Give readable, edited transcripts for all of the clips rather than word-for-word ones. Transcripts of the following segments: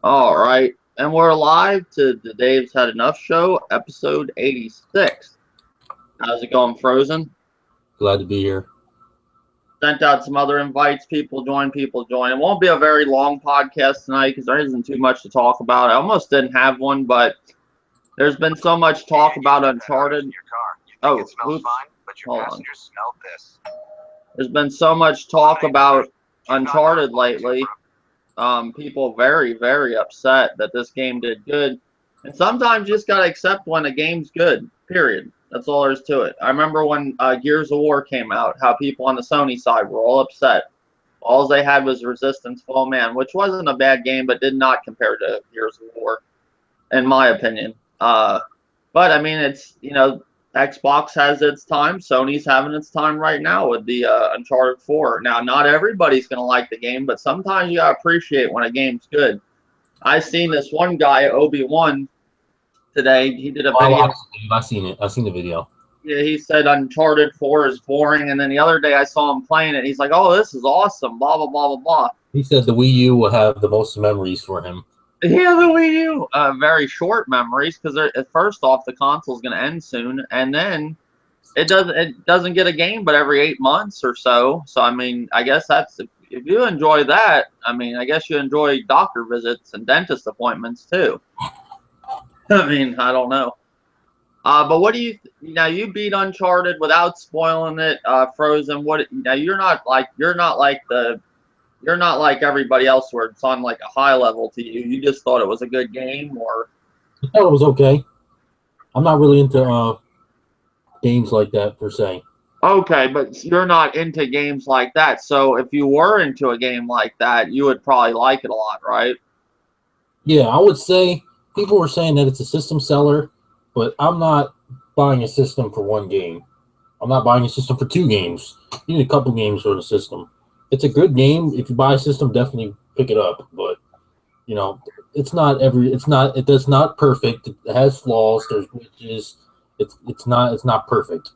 All right. And we're live to the Dave's Had Enough show, episode 86. How's it going, Frozen? Glad to be here. Sent out some other invites. People join, people join. It won't be a very long podcast tonight because there isn't too much to talk about. I almost didn't have one, but there's been so much talk about Uncharted. Oh, oops. Hold on. There's been so much talk about Uncharted lately. People very, very upset that this game did good. And sometimes you just got to accept when a game's good, period. That's all there is to it. I remember when Gears of War came out, how people on the Sony side were all upset. All they had was Resistance Fall Man, which wasn't a bad game, but did not compare to Gears of War, in my opinion. But, I mean, it's, Xbox has its time. Sony's having its time right now with the Uncharted 4. Now, not everybody's going to like the game, but sometimes you got to appreciate when a game's good. I seen this one guy, Obi-Wan, today. He did a video. I've seen it. I've seen the video. Yeah, he said Uncharted 4 is boring, and then the other day I saw him playing it. He's like, "Oh, this is awesome!" Blah blah blah blah blah. He said the Wii U will have the most memories for him. Yeah, the Wii U. Very short memories because first off, the console's going to end soon, and then it doesn't get a game but every 8 months or so. So I mean, I guess that's if you enjoy that. I mean, I guess you enjoy doctor visits and dentist appointments too. I mean, I don't know. But what do you now? You beat Uncharted without spoiling it, Frozen. What now? You're not like everybody else where it's on like a high level to you. You just thought it was a good game, or I thought it was okay. I'm not really into games like that per se. okay, but you're not into games like that. So if you were into a game like that, you would probably like it a lot, right? Yeah, I would say people were saying that it's a system seller, but I'm not buying a system for one game. I'm not buying a system for two games. You need a couple games for the system. It's a good game. If you buy a system, definitely pick it up. But it's not perfect. It has flaws. There's glitches. It's not perfect.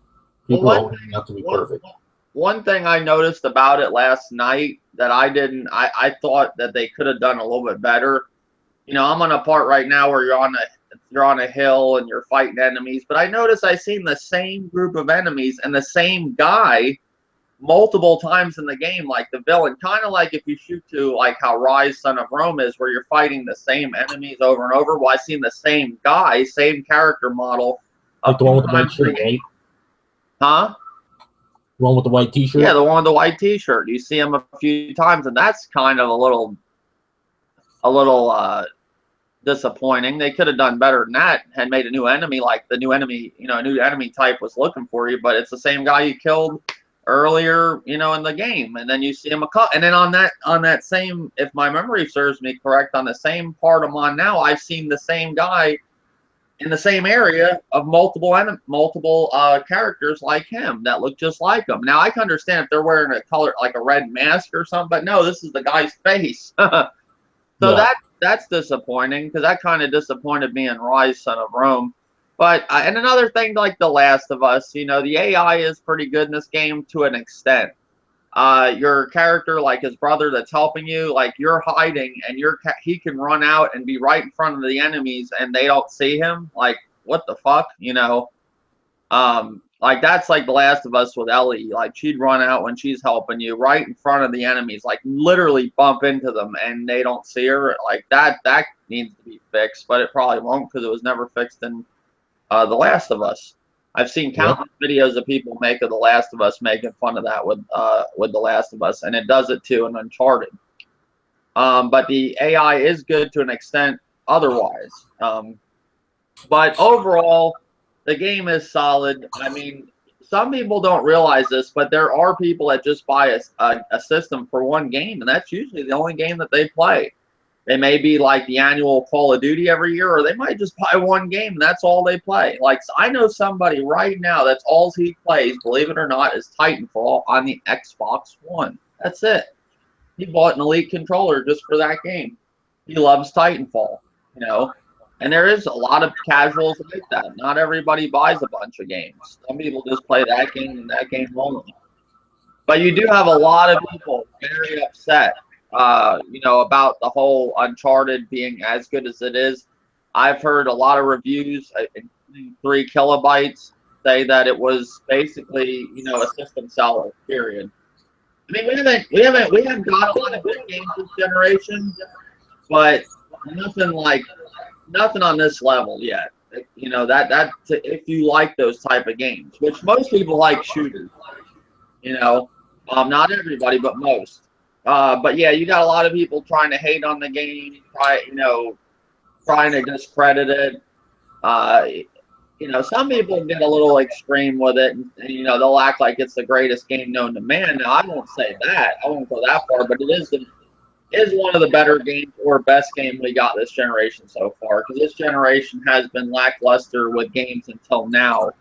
Well, People are holding it out to be perfect. one thing I noticed about it last night that I thought that they could have done a little bit better. I'm on a part right now where you're on a hill and you're fighting enemies, but I noticed I seen the same group of enemies and the same guy multiple times in the game, like the villain, kind of like if you shoot to like how Rise Son of Rome is, where you're fighting the same enemies over and over. Well, I seen the same guy, same character model a Like the few one with the white times in the shirt, game. right? Huh? The one with the white T-shirt. Yeah, the one with the white T-shirt. You see him a few times, and that's kind of a little disappointing. They could have done better than that and made a new enemy, like the new enemy, a new enemy type was looking for you, but it's the same guy you killed earlier, in the game, and then you see him and then on that same, if my memory serves me correct, on the same part I'm on now, I've seen the same guy in the same area of multiple characters like him that look just like him. Now I can understand if they're wearing a color like a red mask or something, but no, this is the guy's face. So Yeah. that's disappointing because that kind of disappointed me in Rise Son of Rome. But and another thing, like The Last of Us, the AI is pretty good in this game to an extent. Your character, like his brother that's helping you, like you're hiding and he can run out and be right in front of the enemies and they don't see him. Like what the fuck, like that's like The Last of Us with Ellie. Like she'd run out when she's helping you right in front of the enemies, like literally bump into them and they don't see her. Like that needs to be fixed, but it probably won't because it was never fixed in The Last of Us. I've seen countless videos of people make of The Last of Us making fun of that with The Last of Us, and it does it too in Uncharted. But the AI is good to an extent otherwise. But overall, the game is solid. I mean, some people don't realize this, but there are people that just buy a system for one game, and that's usually the only game that they play. They may be like the annual Call of Duty every year, or they might just buy one game and that's all they play. Like I know somebody right now that's all he plays, believe it or not, is Titanfall on the Xbox One. That's it. He bought an Elite controller just for that game. He loves Titanfall, And there is a lot of casuals like that. Not everybody buys a bunch of games. Some people just play that game and that game only. But you do have a lot of people very upset you know, about the whole Uncharted being as good as it is. I've heard a lot of reviews, including 3 kilobytes, say that it was basically, you know, a system seller. Period. I mean, we haven't got a lot of good games this generation, but nothing on this level yet. You know, that if you like those type of games, which most people like shooters. You know, not everybody, but most. But yeah, you got a lot of people trying to hate on the game, trying to discredit it. Uh, you know, some people get a little extreme with it, and you know, they'll act like it's the greatest game known to man. Now, I won't say that. I won't go that far, but it is one of the better games or best game we got this generation so far. Because this generation has been lackluster with games until now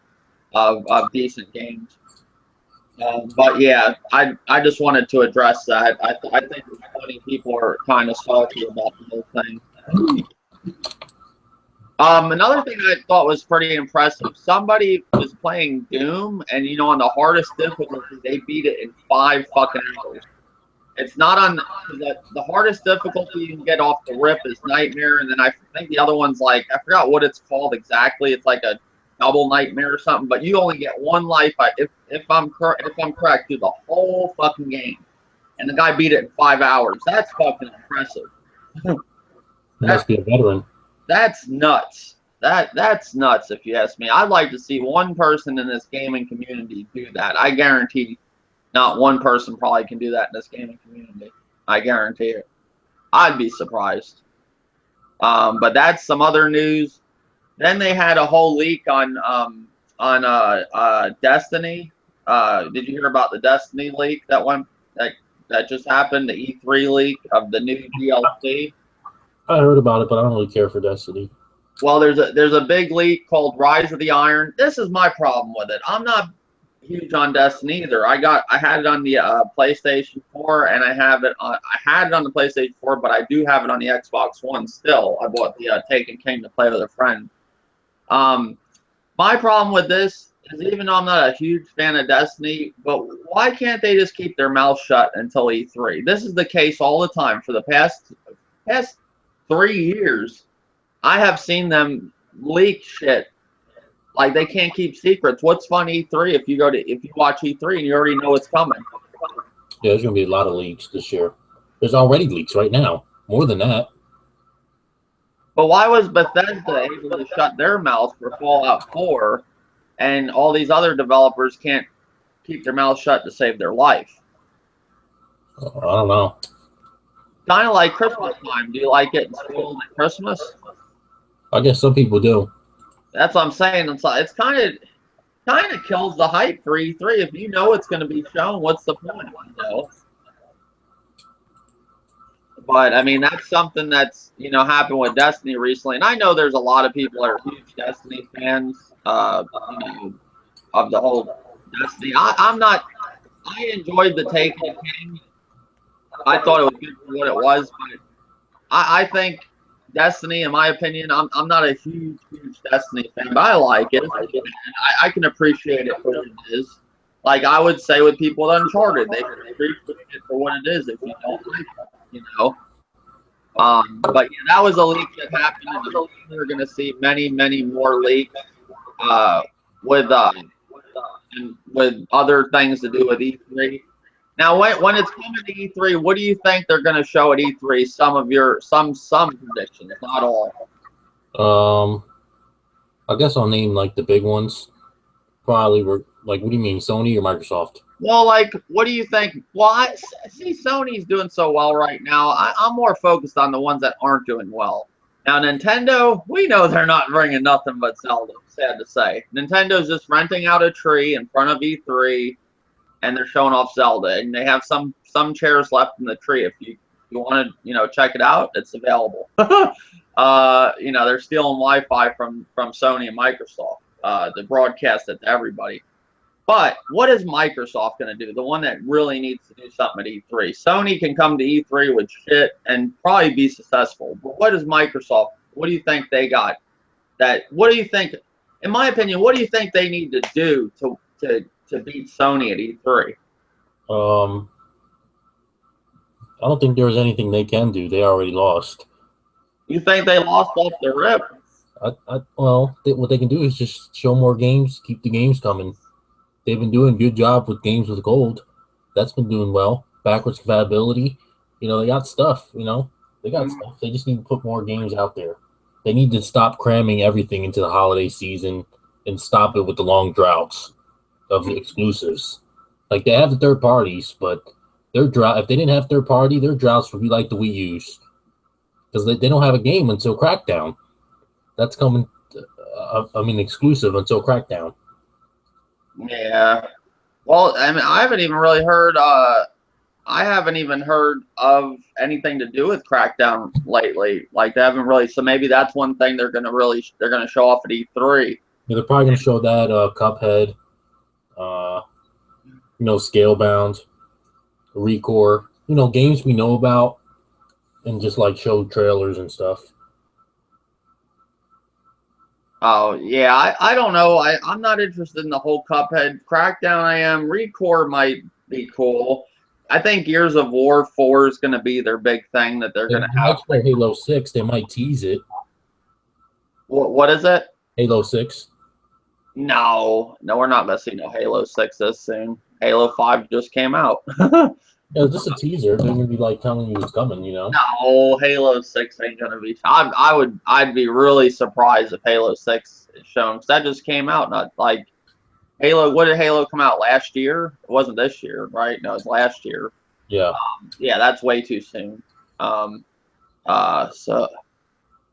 of decent games. But yeah, I just wanted to address that. I think many people are kind of salty about the whole thing. Another thing I thought was pretty impressive. Somebody was playing Doom, and you know, on the hardest difficulty, they beat it in 5 fucking hours. It's not on the hardest difficulty you can get off the rip is Nightmare, and then I think the other one's like, I forgot what it's called exactly. It's like a double nightmare or something, but you only get 1 life if I'm correct through the whole fucking game. And the guy beat it in 5 hours. That's fucking impressive. He must be a veteran. That's nuts. That's nuts if you ask me. I'd like to see one person in this gaming community do that. I guarantee not one person probably can do that in this gaming community. I guarantee it. I'd be surprised. But that's some other news. Then they had a whole leak on Destiny. Did you hear about the Destiny leak that just happened? The E3 leak of the new DLC. I heard about it, but I don't really care for Destiny. Well, there's a big leak called Rise of the Iron. This is my problem with it. I'm not huge on Destiny either. I had it on the PlayStation 4, and I had it on the PlayStation 4, but I do have it on the Xbox One still. I bought the Taken King to play with a friend. My problem with this is, even though I'm not a huge fan of Destiny, but why can't they just keep their mouth shut until E3? This is the case all the time for the past 3 years. I have seen them leak shit. Like, they can't keep secrets. What's fun E3 if you watch E3 and you already know it's coming? Yeah, there's gonna be a lot of leaks this year. There's already leaks right now. More than that. But why was Bethesda able to shut their mouth for Fallout 4, and all these other developers can't keep their mouth shut to save their life? I don't know. Kind of like Christmas time. Do you like getting spoiled at Christmas? I guess some people do. That's what I'm saying. It's kind of kills the hype for E3. If you know it's going to be shown, what's the point? You know? But I mean, that's something that's happened with Destiny recently, and I know there's a lot of people that are huge Destiny fans. Of the whole Destiny. I'm not. I enjoyed the Taken King. I thought it was good for what it was, but I think Destiny, in my opinion, I'm not a huge Destiny fan, but I like it. I can appreciate it for what it is. Like I would say with people with Uncharted, they can appreciate it for what it is if you don't like it, But yeah, that was a leak that happened, and we're going to see many more leaks with other things to do with E3. Now, when it's coming to E3, what do you think they're going to show at E3? Some predictions, not all. I guess I'll name like the big ones. Probably were like, what do you mean, Sony or Microsoft? Well, like, what do you think? Well, I see Sony's doing so well right now. I'm more focused on the ones that aren't doing well. Now, Nintendo, we know they're not bringing nothing but Zelda, sad to say. Nintendo's just renting out a tree in front of E3, and they're showing off Zelda. And they have some chairs left in the tree. If you want to, check it out, it's available. They're stealing Wi-Fi from Sony and Microsoft to broadcast it to everybody. But what is Microsoft going to do? The one that really needs to do something at E3. Sony can come to E3 with shit and probably be successful. But what is Microsoft? What do you think they got? What do you think? In my opinion, what do you think they need to do to beat Sony at E3? I don't think there's anything they can do. They already lost. You think they lost off the rip? What they can do is just show more games, keep the games coming. They've been doing a good job with games with gold. That's been doing well. Backwards compatibility, they got stuff. They got stuff. They just need to put more games out there. They need to stop cramming everything into the holiday season and stop it with the long droughts of the exclusives. Like, they have the third parties, but their drought. If they didn't have third party, their droughts would be like the Wii U's, because they don't have a game until Crackdown. That's coming. Exclusive until Crackdown. Yeah. Well, I mean, I haven't even really heard. I haven't even heard of anything to do with Crackdown lately. Like, they haven't really. So maybe that's one thing they're gonna show off at E3. Yeah, they're probably gonna show that Cuphead, Scalebound, Recore, games we know about, and just like show trailers and stuff. Oh yeah, I don't know. I'm not interested in the whole Cuphead. Crackdown I am. Recore might be cool. I think Gears of War 4 is going to be their big thing that they're going to have. Might Halo 6. They might tease it. What is it? Halo 6. No, we're not going to see no Halo 6 this soon. Halo 5 just came out. Yeah, just a teaser. They're gonna be like telling you it's coming, No, Halo 6 ain't gonna be. I'd be really surprised if Halo 6 is shown, because that just came out. Not like Halo. What did Halo come out last year? It wasn't this year, right? No, it's last year. Yeah. Yeah, that's way too soon. So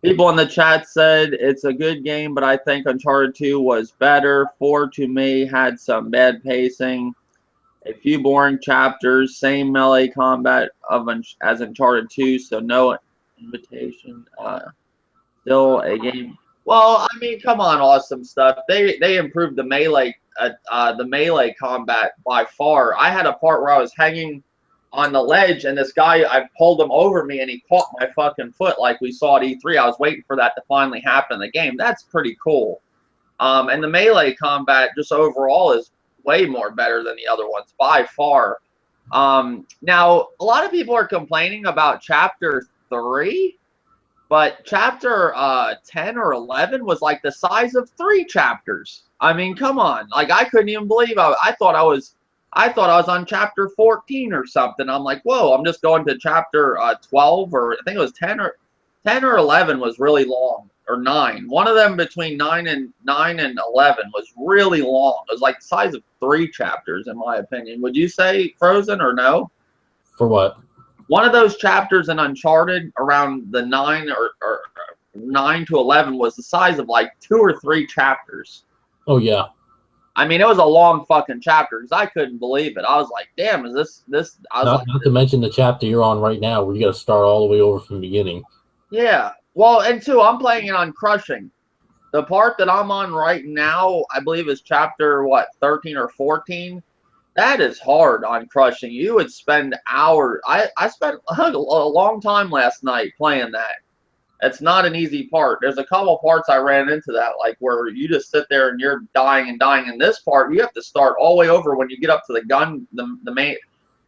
people in the chat said it's a good game, but I think Uncharted 2 was better. 4 to me had some bad pacing. A few boring chapters, same melee combat as Uncharted 2, so no invitation. Still a game. Well, I mean, come on, awesome stuff. They improved the melee combat by far. I had a part where I was hanging on the ledge, and this guy, I pulled him over me, and he caught my fucking foot like we saw at E3. I was waiting for that to finally happen in the game. That's pretty cool. And the melee combat just overall is way more better than the other ones by far. Now, a lot of people are complaining about Chapter 3, but Chapter 10 or 11 was like the size of 3 chapters. I mean, come on. Like, I couldn't even believe I thought I was on Chapter 14 or something. I'm like, whoa, I'm just going to Chapter 12, or I think it was 10 or 11 was really long. Or 9. One of them between 9 and 11 was really long. It was like the size of 3 chapters, in my opinion. Would you say, Frozen, or no? For what? One of those chapters in Uncharted, around the 9 or 9 to 11, was the size of like 2 or 3 chapters. Oh yeah. I mean, it was a long fucking chapter, because I couldn't believe it. I was like, damn, is this? I was not to mention the chapter you're on right now, where you got to start all the way over from the beginning. Yeah. Well, and 2, I'm playing it on Crushing. The part that I'm on right now, I believe, is chapter, 13 or 14? That is hard on Crushing. You would spend hours. I spent a long time last night playing that. It's not an easy part. There's a couple parts I ran into that, like where you just sit there and you're dying and dying. In this part, you have to start all the way over when you get up to the gun, the main.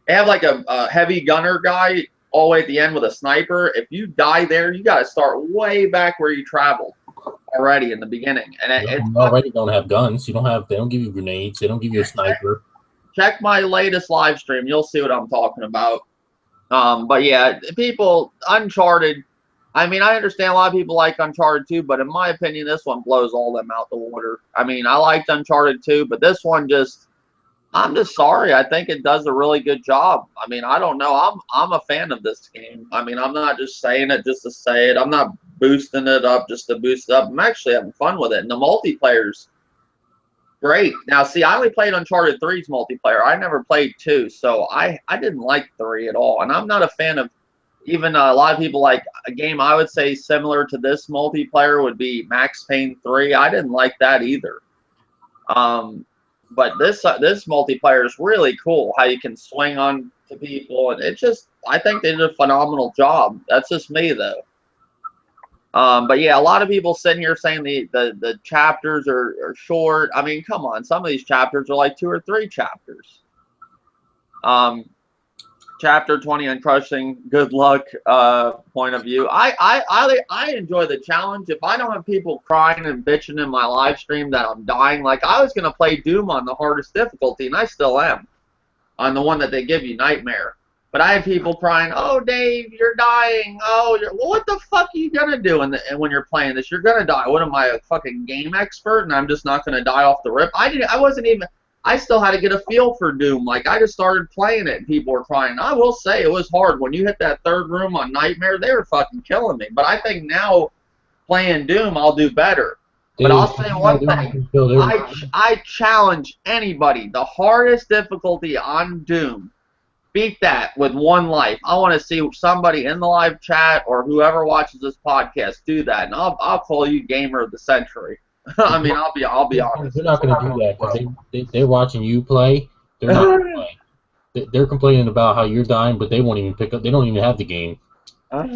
They have like a heavy gunner guy all the way at the end with a sniper. If you die there, you got to start way back where you traveled already in the beginning. And you already don't have guns. They don't give you grenades. They don't give you a sniper. Check my latest live stream. You'll see what I'm talking about. But yeah, people, Uncharted. I mean, I understand a lot of people like Uncharted 2, but in my opinion, this one blows all them out the water. I mean, I liked Uncharted 2, but this one just, I'm just sorry. I think it does a really good job. I mean, I don't know. I'm a fan of this game. I mean, I'm not just saying it just to say it. I'm not boosting it up just to boost it up. I'm actually having fun with it. And the multiplayer's great. Now, see, I only played Uncharted 3's multiplayer. I never played 2, so I didn't like 3 at all. And I'm not a fan of, even a lot of people like a game I would say similar to this multiplayer would be Max Payne 3. I didn't like that either. But this multiplayer is really cool. How you can swing on to people, and it just, I think they did a phenomenal job. That's just me though. But yeah, a lot of people sitting here saying the chapters are short. I mean, come on, some of these chapters are like 2 or 3 chapters. Chapter 20 on crushing good luck point of view. I enjoy the challenge. If I don't have people crying and bitching in my live stream that I'm dying, like I was gonna play Doom on the hardest difficulty, and I still am on the one that they give you, Nightmare. But I have people crying, "Oh, Dave, you're dying. Oh, well, what the fuck are you gonna do when you're playing this? You're gonna die. What am I, a fucking game expert? And I'm just not gonna die off the rip? I wasn't even. I still had to get a feel for Doom. Like I just started playing it, and people were crying. I will say it was hard when you hit that third room on Nightmare. They were fucking killing me. But I think now playing Doom, I'll do better. But I'll say one thing. I challenge anybody. The hardest difficulty on Doom. Beat that with one life. I want to see somebody in the live chat or whoever watches this podcast do that, and I'll call you Gamer of the Century. I mean, I'll be honest. They're not going to do that because they're watching you play. They're not going to play. They're complaining about how you're dying, but they won't even pick up. They don't even have the game. I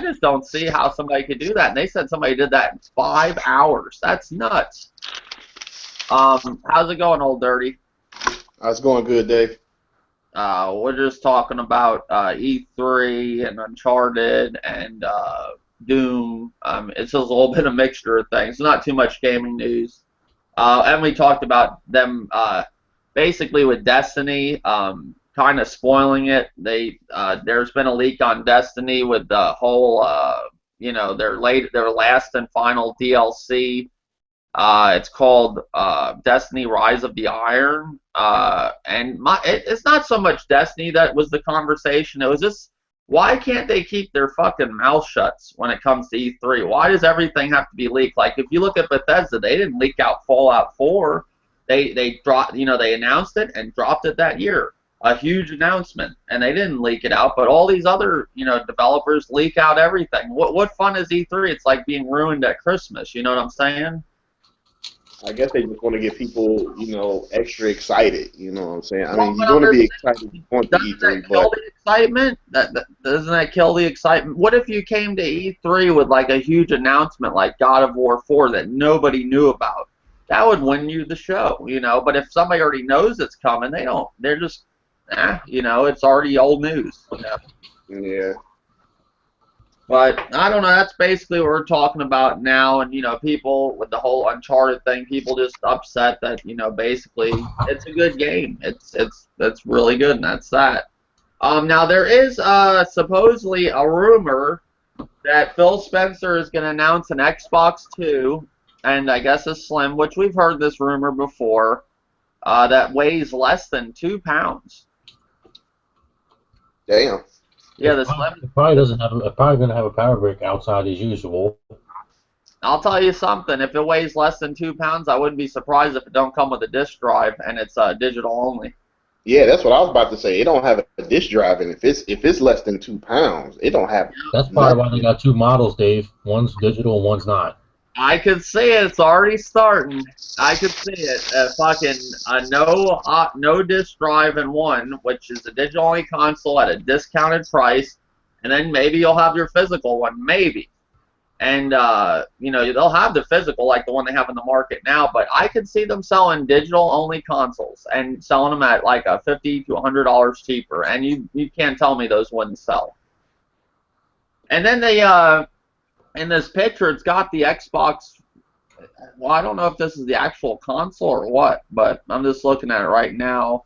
just don't see how somebody could do that. And they said somebody did that in 5 hours. That's nuts. How's it going, Old Dirty? It's going good, Dave. We're just talking about E3 and Uncharted and Doom. It's just a little bit of mixture of things. Not too much gaming news. And we talked about them basically with Destiny, kind of spoiling it. There's been a leak on Destiny with the whole, their last and final DLC. It's called Destiny: Rise of the Iron, and it's not so much Destiny that was the conversation. It was just, why can't they keep their fucking mouth shut when it comes to E3? Why does everything have to be leaked? Like if you look at Bethesda, they didn't leak out Fallout 4. They dropped, they announced it and dropped it that year. A huge announcement, and they didn't leak it out. But all these other, developers leak out everything. What fun is E3? It's like being ruined at Christmas. You know what I'm saying? I guess they just want to get people, extra excited. You know what I'm saying? I mean, you're going to be excited going to E3, but the excitement? Doesn't that kill the excitement? What if you came to E3 with like a huge announcement like God of War 4 that nobody knew about? That would win you the show, But if somebody already knows it's coming, they're just, it's already old news. Yeah. But I don't know. That's basically what we're talking about now, and people with the whole Uncharted thing, people just upset that basically it's a good game. It's really good, and that's that. Now there is supposedly a rumor that Phil Spencer is going to announce an Xbox 2, and I guess a Slim, which we've heard this rumor before, that weighs less than 2 pounds. Damn. Yeah, the Slim. It probably doesn't have. It's probably going to have a power brick outside as usual. I'll tell you something. If it weighs less than 2 pounds, I wouldn't be surprised if it don't come with a disk drive and it's digital only. Yeah, that's what I was about to say. It don't have a disk drive, and if it's less than 2 pounds, it don't have. That's probably why they got 2 models, Dave. One's digital and one's not. I could see it. It's already starting. I could see it. Fucking no disc drive in one, which is a digital only console at a discounted price, and then maybe you'll have your physical one, maybe. And they'll have the physical like the one they have in the market now, but I could see them selling digital only consoles and selling them at like a $50 to $100 cheaper, and you can't tell me those wouldn't sell. And then they in this picture, it's got the Xbox. Well, I don't know if this is the actual console or what, but I'm just looking at it right now.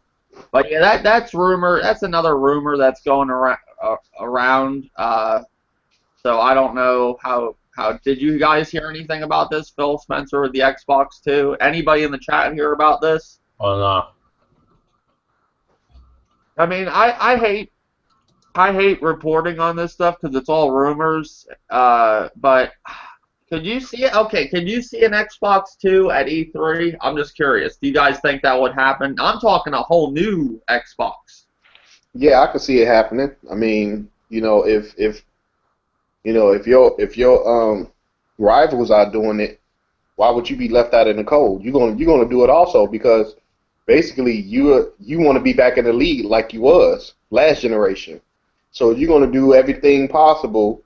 But yeah, that's rumor. That's another rumor that's going around. So I don't know how. Did you guys hear anything about this, Phil Spencer, with the Xbox 2? Anybody in the chat hear about this? Oh no. I mean, I hate reporting on this stuff because it's all rumors. But could you see it? Okay, can you see an Xbox 2 at E3? I'm just curious. Do you guys think that would happen? I'm talking a whole new Xbox. Yeah, I could see it happening. I mean, if your rivals are doing it, why would you be left out in the cold? You're gonna do it also because basically you want to be back in the league like you was last generation. So you're going to do everything possible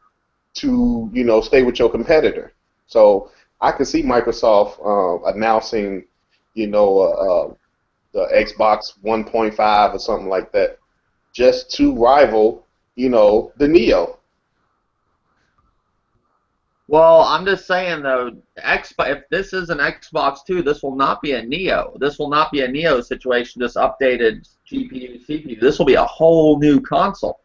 to, stay with your competitor. So I can see Microsoft announcing, the Xbox 1.5 or something like that. just to rival, the Neo. Well, I'm just saying though, if this is an Xbox 2, this will not be a Neo. This will not be a Neo situation, just updated GPU, CPU. This will be a whole new console.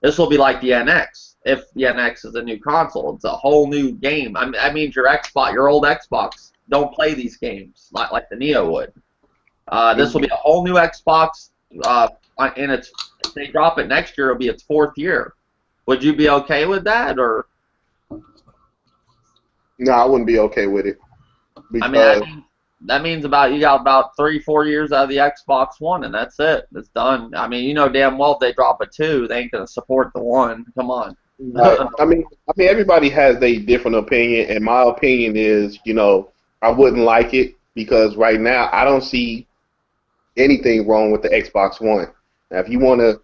This will be like the NX. If the NX is a new console, it's a whole new game. That means your old Xbox, don't play these games like the Neo would. This will be a whole new Xbox, and if they drop it next year, it'll be its 4th year. Would you be okay with that, or? No, I wouldn't be okay with it. I mean, that means you got about 3-4 years out of the Xbox One, and that's it. It's done. I mean, you know damn well if they drop a 2, they ain't gonna support the 1. Come on. Right. I mean, everybody has a different opinion, and my opinion is, I wouldn't like it because right now I don't see anything wrong with the Xbox One. Now, if you want to,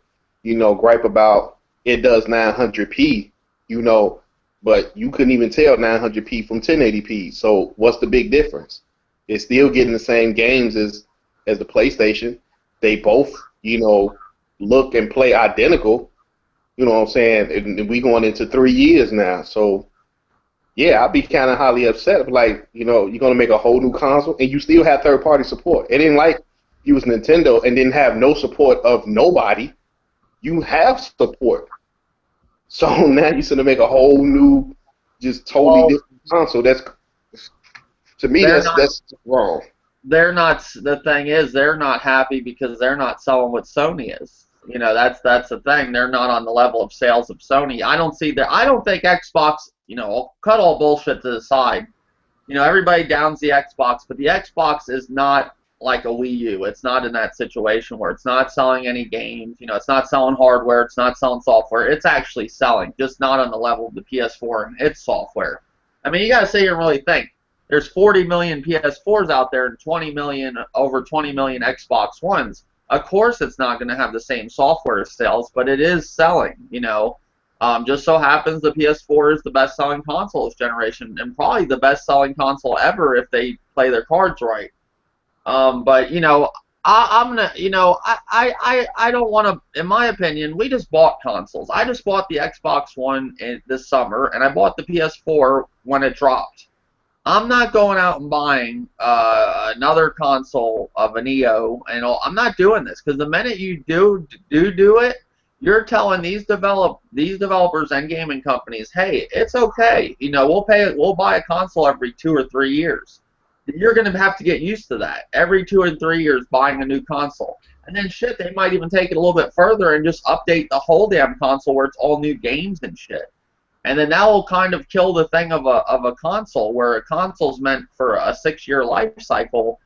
gripe about it does 900p, but you couldn't even tell 900p from 1080p. So what's the big difference? It's still getting the same games as the PlayStation. They both, look and play identical. You know what I'm saying? And we going into 3 years now. So yeah, I'd be kind of highly upset. Like, you're gonna make a whole new console and you still have third-party support. It ain't like you was Nintendo and didn't have no support of nobody. You have support. So now you're going to make a whole new, just totally different console. That's, to me, that's wrong. They're not. The thing is, they're not happy because they're not selling what Sony is. That's the thing. They're not on the level of sales of Sony. I don't think Xbox. Cut all bullshit to the side. Everybody downs the Xbox, but the Xbox is not like a Wii U. It's not in that situation where it's not selling any games. It's not selling hardware. It's not selling software. It's actually selling, just not on the level of the PS4 and its software. I mean, you got to sit here and really think. There's 40 million PS4s out there and over 20 million Xbox Ones. Of course, it's not going to have the same software sales, but it is selling. Just so happens the PS4 is the best-selling console this generation, and probably the best-selling console ever if they play their cards right. But I'm gonna, I don't want to. In my opinion, we just bought consoles. I just bought the Xbox One this summer, and I bought the PS4 when it dropped. I'm not going out and buying another console of a Neo, and I'm not doing this because the minute you do it, you're telling these developers and gaming companies, hey, it's okay. We'll buy a console every 2 or 3 years. You're going to have to get used to that. Every 2 or 3 years buying a new console. And then shit, they might even take it a little bit further and just update the whole damn console where it's all new games and shit. And then that will kind of kill the thing of a console, where a console's meant for a 6-year life cycle.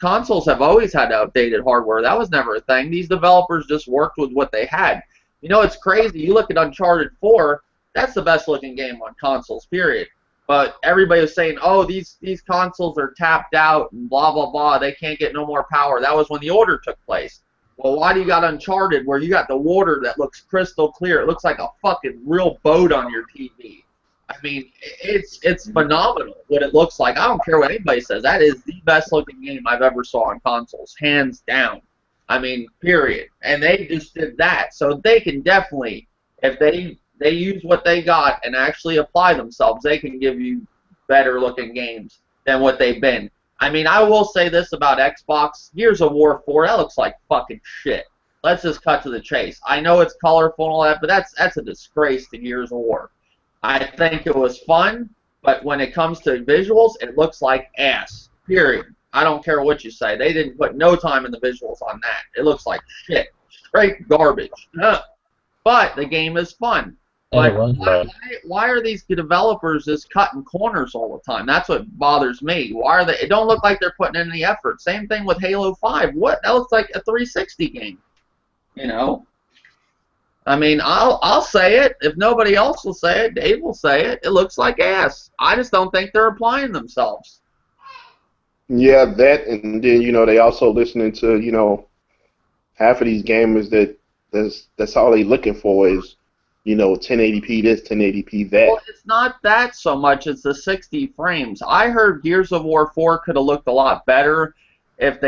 Consoles have always had outdated hardware. That was never a thing. These developers just worked with what they had. It's crazy. You look at Uncharted 4, that's the best looking game on consoles, period. But everybody was saying, oh, these consoles are tapped out and blah, blah, blah. They can't get no more power. That was when the order took place. Well, why do you got Uncharted where you got the water that looks crystal clear? It looks like a fucking real boat on your TV. I mean, it's phenomenal what it looks like. I don't care what anybody says. That is the best looking game I've ever saw on consoles, hands down. I mean, period. And they just did that. So they can definitely, if they use what they got and actually apply themselves, they can give you better looking games than what they've been. I mean, I will say this about Xbox. Gears of War 4, that looks like fucking shit. Let's just cut to the chase. I know it's colorful and all that, but that's a disgrace to Gears of War. I think it was fun, but when it comes to visuals, it looks like ass. Period. I don't care what you say. They didn't put no time in the visuals on that. It looks like shit. Straight garbage. But the game is fun. Like, why are these developers just cutting corners all the time? That's what bothers me. Why are they? It don't look like they're putting in any effort. Same thing with Halo 5. What? That looks like a 360 game. I mean, I'll say it. If nobody else will say it, Dave will say it. It looks like ass. I just don't think they're applying themselves. Yeah, that, and then they also listening to half of these gamers that's all they looking for is 1080p this, 1080p that. Well, it's not that so much. It's the 60 frames. I heard Gears of War 4 could have looked a lot better if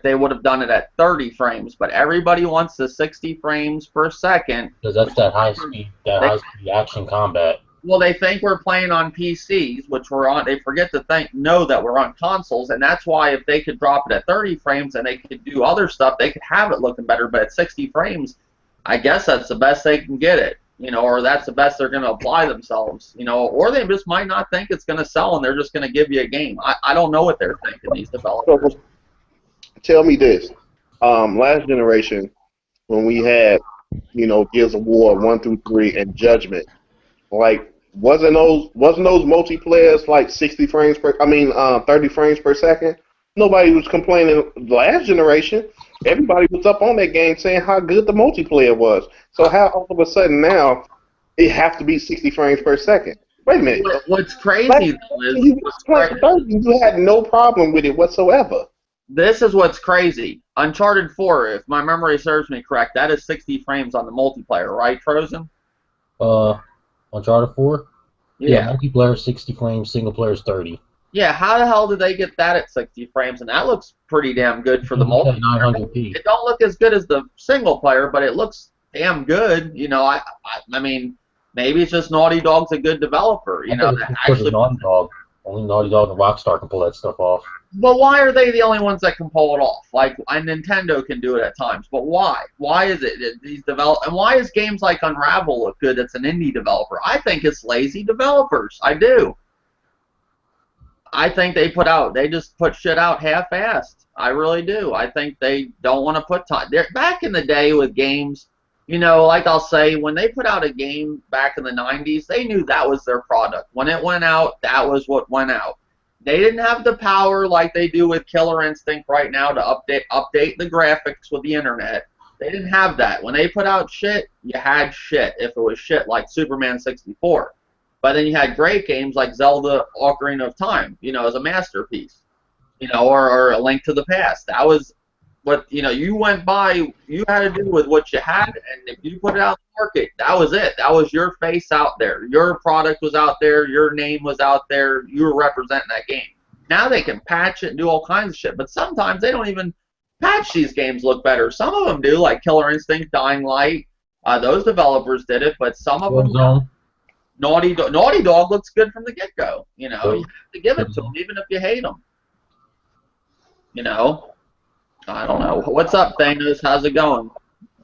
they would have done it at 30 frames, but everybody wants the 60 frames per second. Because that's that high speed action combat. Well, they think we're playing on PCs, which we're on. They forget to know that we're on consoles, and that's why if they could drop it at 30 frames and they could do other stuff, they could have it looking better. But at 60 frames, I guess that's the best they can get it, or that's the best they're going to apply themselves, or they just might not think it's going to sell and they're just going to give you a game. I don't know what they're thinking, these developers. Tell me this: last generation, when we had, Gears of War 1 through 3 and Judgment, like. Wasn't those multiplayers like 30 frames per second? Nobody was complaining last generation. Everybody was up on that game saying how good the multiplayer was. So how all of a sudden now it have to be 60 frames per second? Wait a minute. What's crazy though is you had no problem with it whatsoever. This is what's crazy. Uncharted 4, if my memory serves me correct, that is 60 frames on the multiplayer, right, Frozen? Uncharted 4? Yeah. Multiplayer 60 frames, single player is 30. Yeah, how the hell did they get that at 60 frames? And that looks pretty damn good for the multiplayer. 900p. It don't look as good as the single player, but it looks damn good. I mean, maybe it's just Naughty Dog's a good developer. Naughty Dog. Only Naughty Dog and Rockstar can pull that stuff off. But why are they the only ones that can pull it off? Like, Nintendo can do it at times, but why? Why is it these and why is games like Unravel look good? It's an indie developer. I think it's lazy developers. I do. I think they just put shit out half-assed. I really do. I think they don't want to put time. Back in the day with games, like I'll say, when they put out a game back in the 90s, they knew that was their product. When it went out, that was what went out. They didn't have the power like they do with Killer Instinct right now to update the graphics with the internet. They didn't have that. When they put out shit, you had shit. If it was shit like Superman 64. But then you had great games like Zelda Ocarina of Time, as a masterpiece, or A Link to the Past. That was what, you went by, you had to do with what you had, and if you put it out in the market, that was it. That was your face out there. Your product was out there. Your name was out there. You were representing that game. Now they can patch it and do all kinds of shit, but sometimes they don't even patch these games look better. Some of them do, like Killer Instinct, Dying Light. Those developers did it, but some of them... Naughty Dog looks good from the get-go. You have to give it to them, even if you hate them. I don't know. What's up, Thanos? How's it going?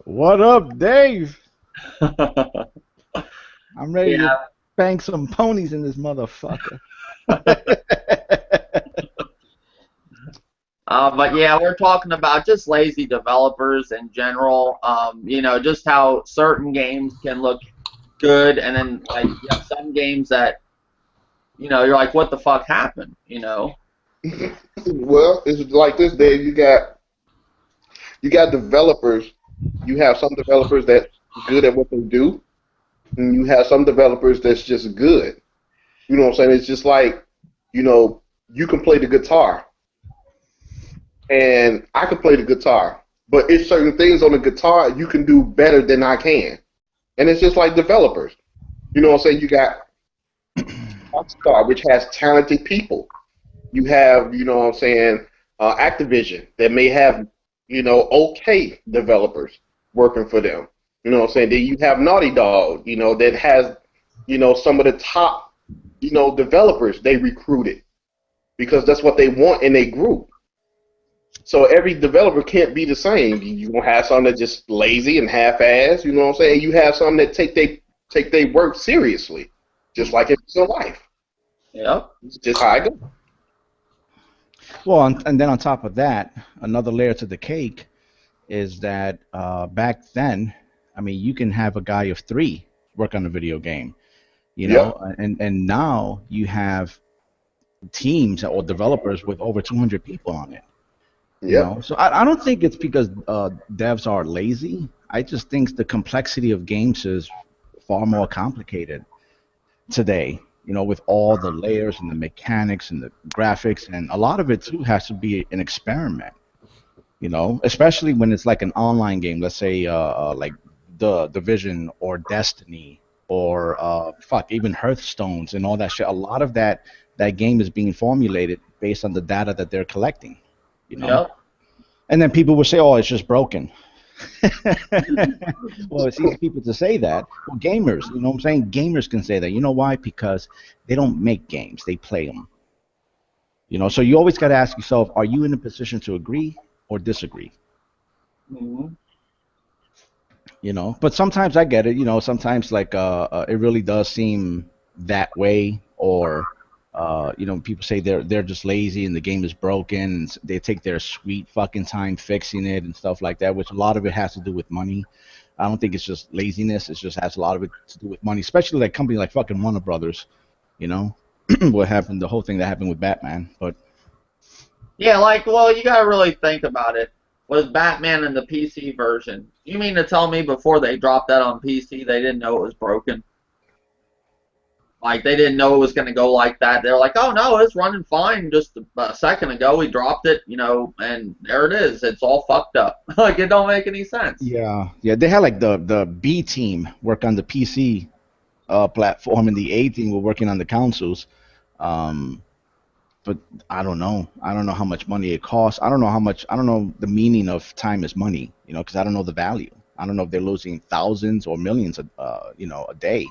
What up, Dave? I'm ready to bang some ponies in this motherfucker. But yeah, we're talking about just lazy developers in general. Just how certain games can look good, and then like you have some games that you're like, what the fuck happened? Well, it's like this, Dave. You got developers. You have some developers that's good at what they do, and you have some developers that's just good. You know what I'm saying? It's just like, you can play the guitar, and I can play the guitar, but it's certain things on the guitar you can do better than I can. And it's just like developers. You know what I'm saying? You got Rockstar, which has talented people. You have, Activision that may have, okay developers working for them. You know what I'm saying? Then you have Naughty Dog, that has, some of the top, developers they recruited because that's what they want in a group. So every developer can't be the same. You're going to have some that just lazy and half-assed, you know what I'm saying? You have some that take their work seriously, just like it's in life. Yep. It's just how I go. Well, and then on top of that, another layer to the cake is that back then, you can have a guy of 3 work on a video game, and now you have teams or developers with over 200 people on it. Yeah. So I don't think it's because devs are lazy. I just think the complexity of games is far more complicated today. With all the layers and the mechanics and the graphics, and a lot of it too has to be an experiment. Especially when it's like an online game. Let's say like the Division or Destiny or even Hearthstones and all that shit. A lot of that game is being formulated based on the data that they're collecting. You know? Yep. And then people will say, "Oh, it's just broken." Well, it's easy people to say that. Well, gamers, you know what I'm saying? Gamers can say that. You know why? Because they don't make games; they play them. You know, so you always got to ask yourself: are you in a position to agree or disagree? Hmm. You know, but sometimes I get it. You know, sometimes like it really does seem that way, or you know, people say they're just lazy and the game is broken, and they take their sweet fucking time fixing it and stuff like that. Which a lot of it has to do with money. I don't think it's just laziness. It just has a lot of it to do with money, especially like company like fucking Warner Brothers. You know, what happened? The whole thing that happened with Batman. But Yeah, like, well, you gotta really think about it. Was Batman in the PC version? You mean to tell me before they dropped that on PC, they didn't know it was broken? Like, they didn't know it was gonna go like that. They're like, oh no, it's running fine. Just a second ago, we dropped it, you know, and there it is. It's all fucked up. Like, it don't make any sense. yeah, yeah, they had like the B team work on the PC platform, and the A team were working on the consoles. Um, but I don't know. I don't know how much money it costs. I don't know how much. I don't know the meaning of time is money. You know, because I don't know the value. I don't know if they're losing thousands or millions, you know, a day.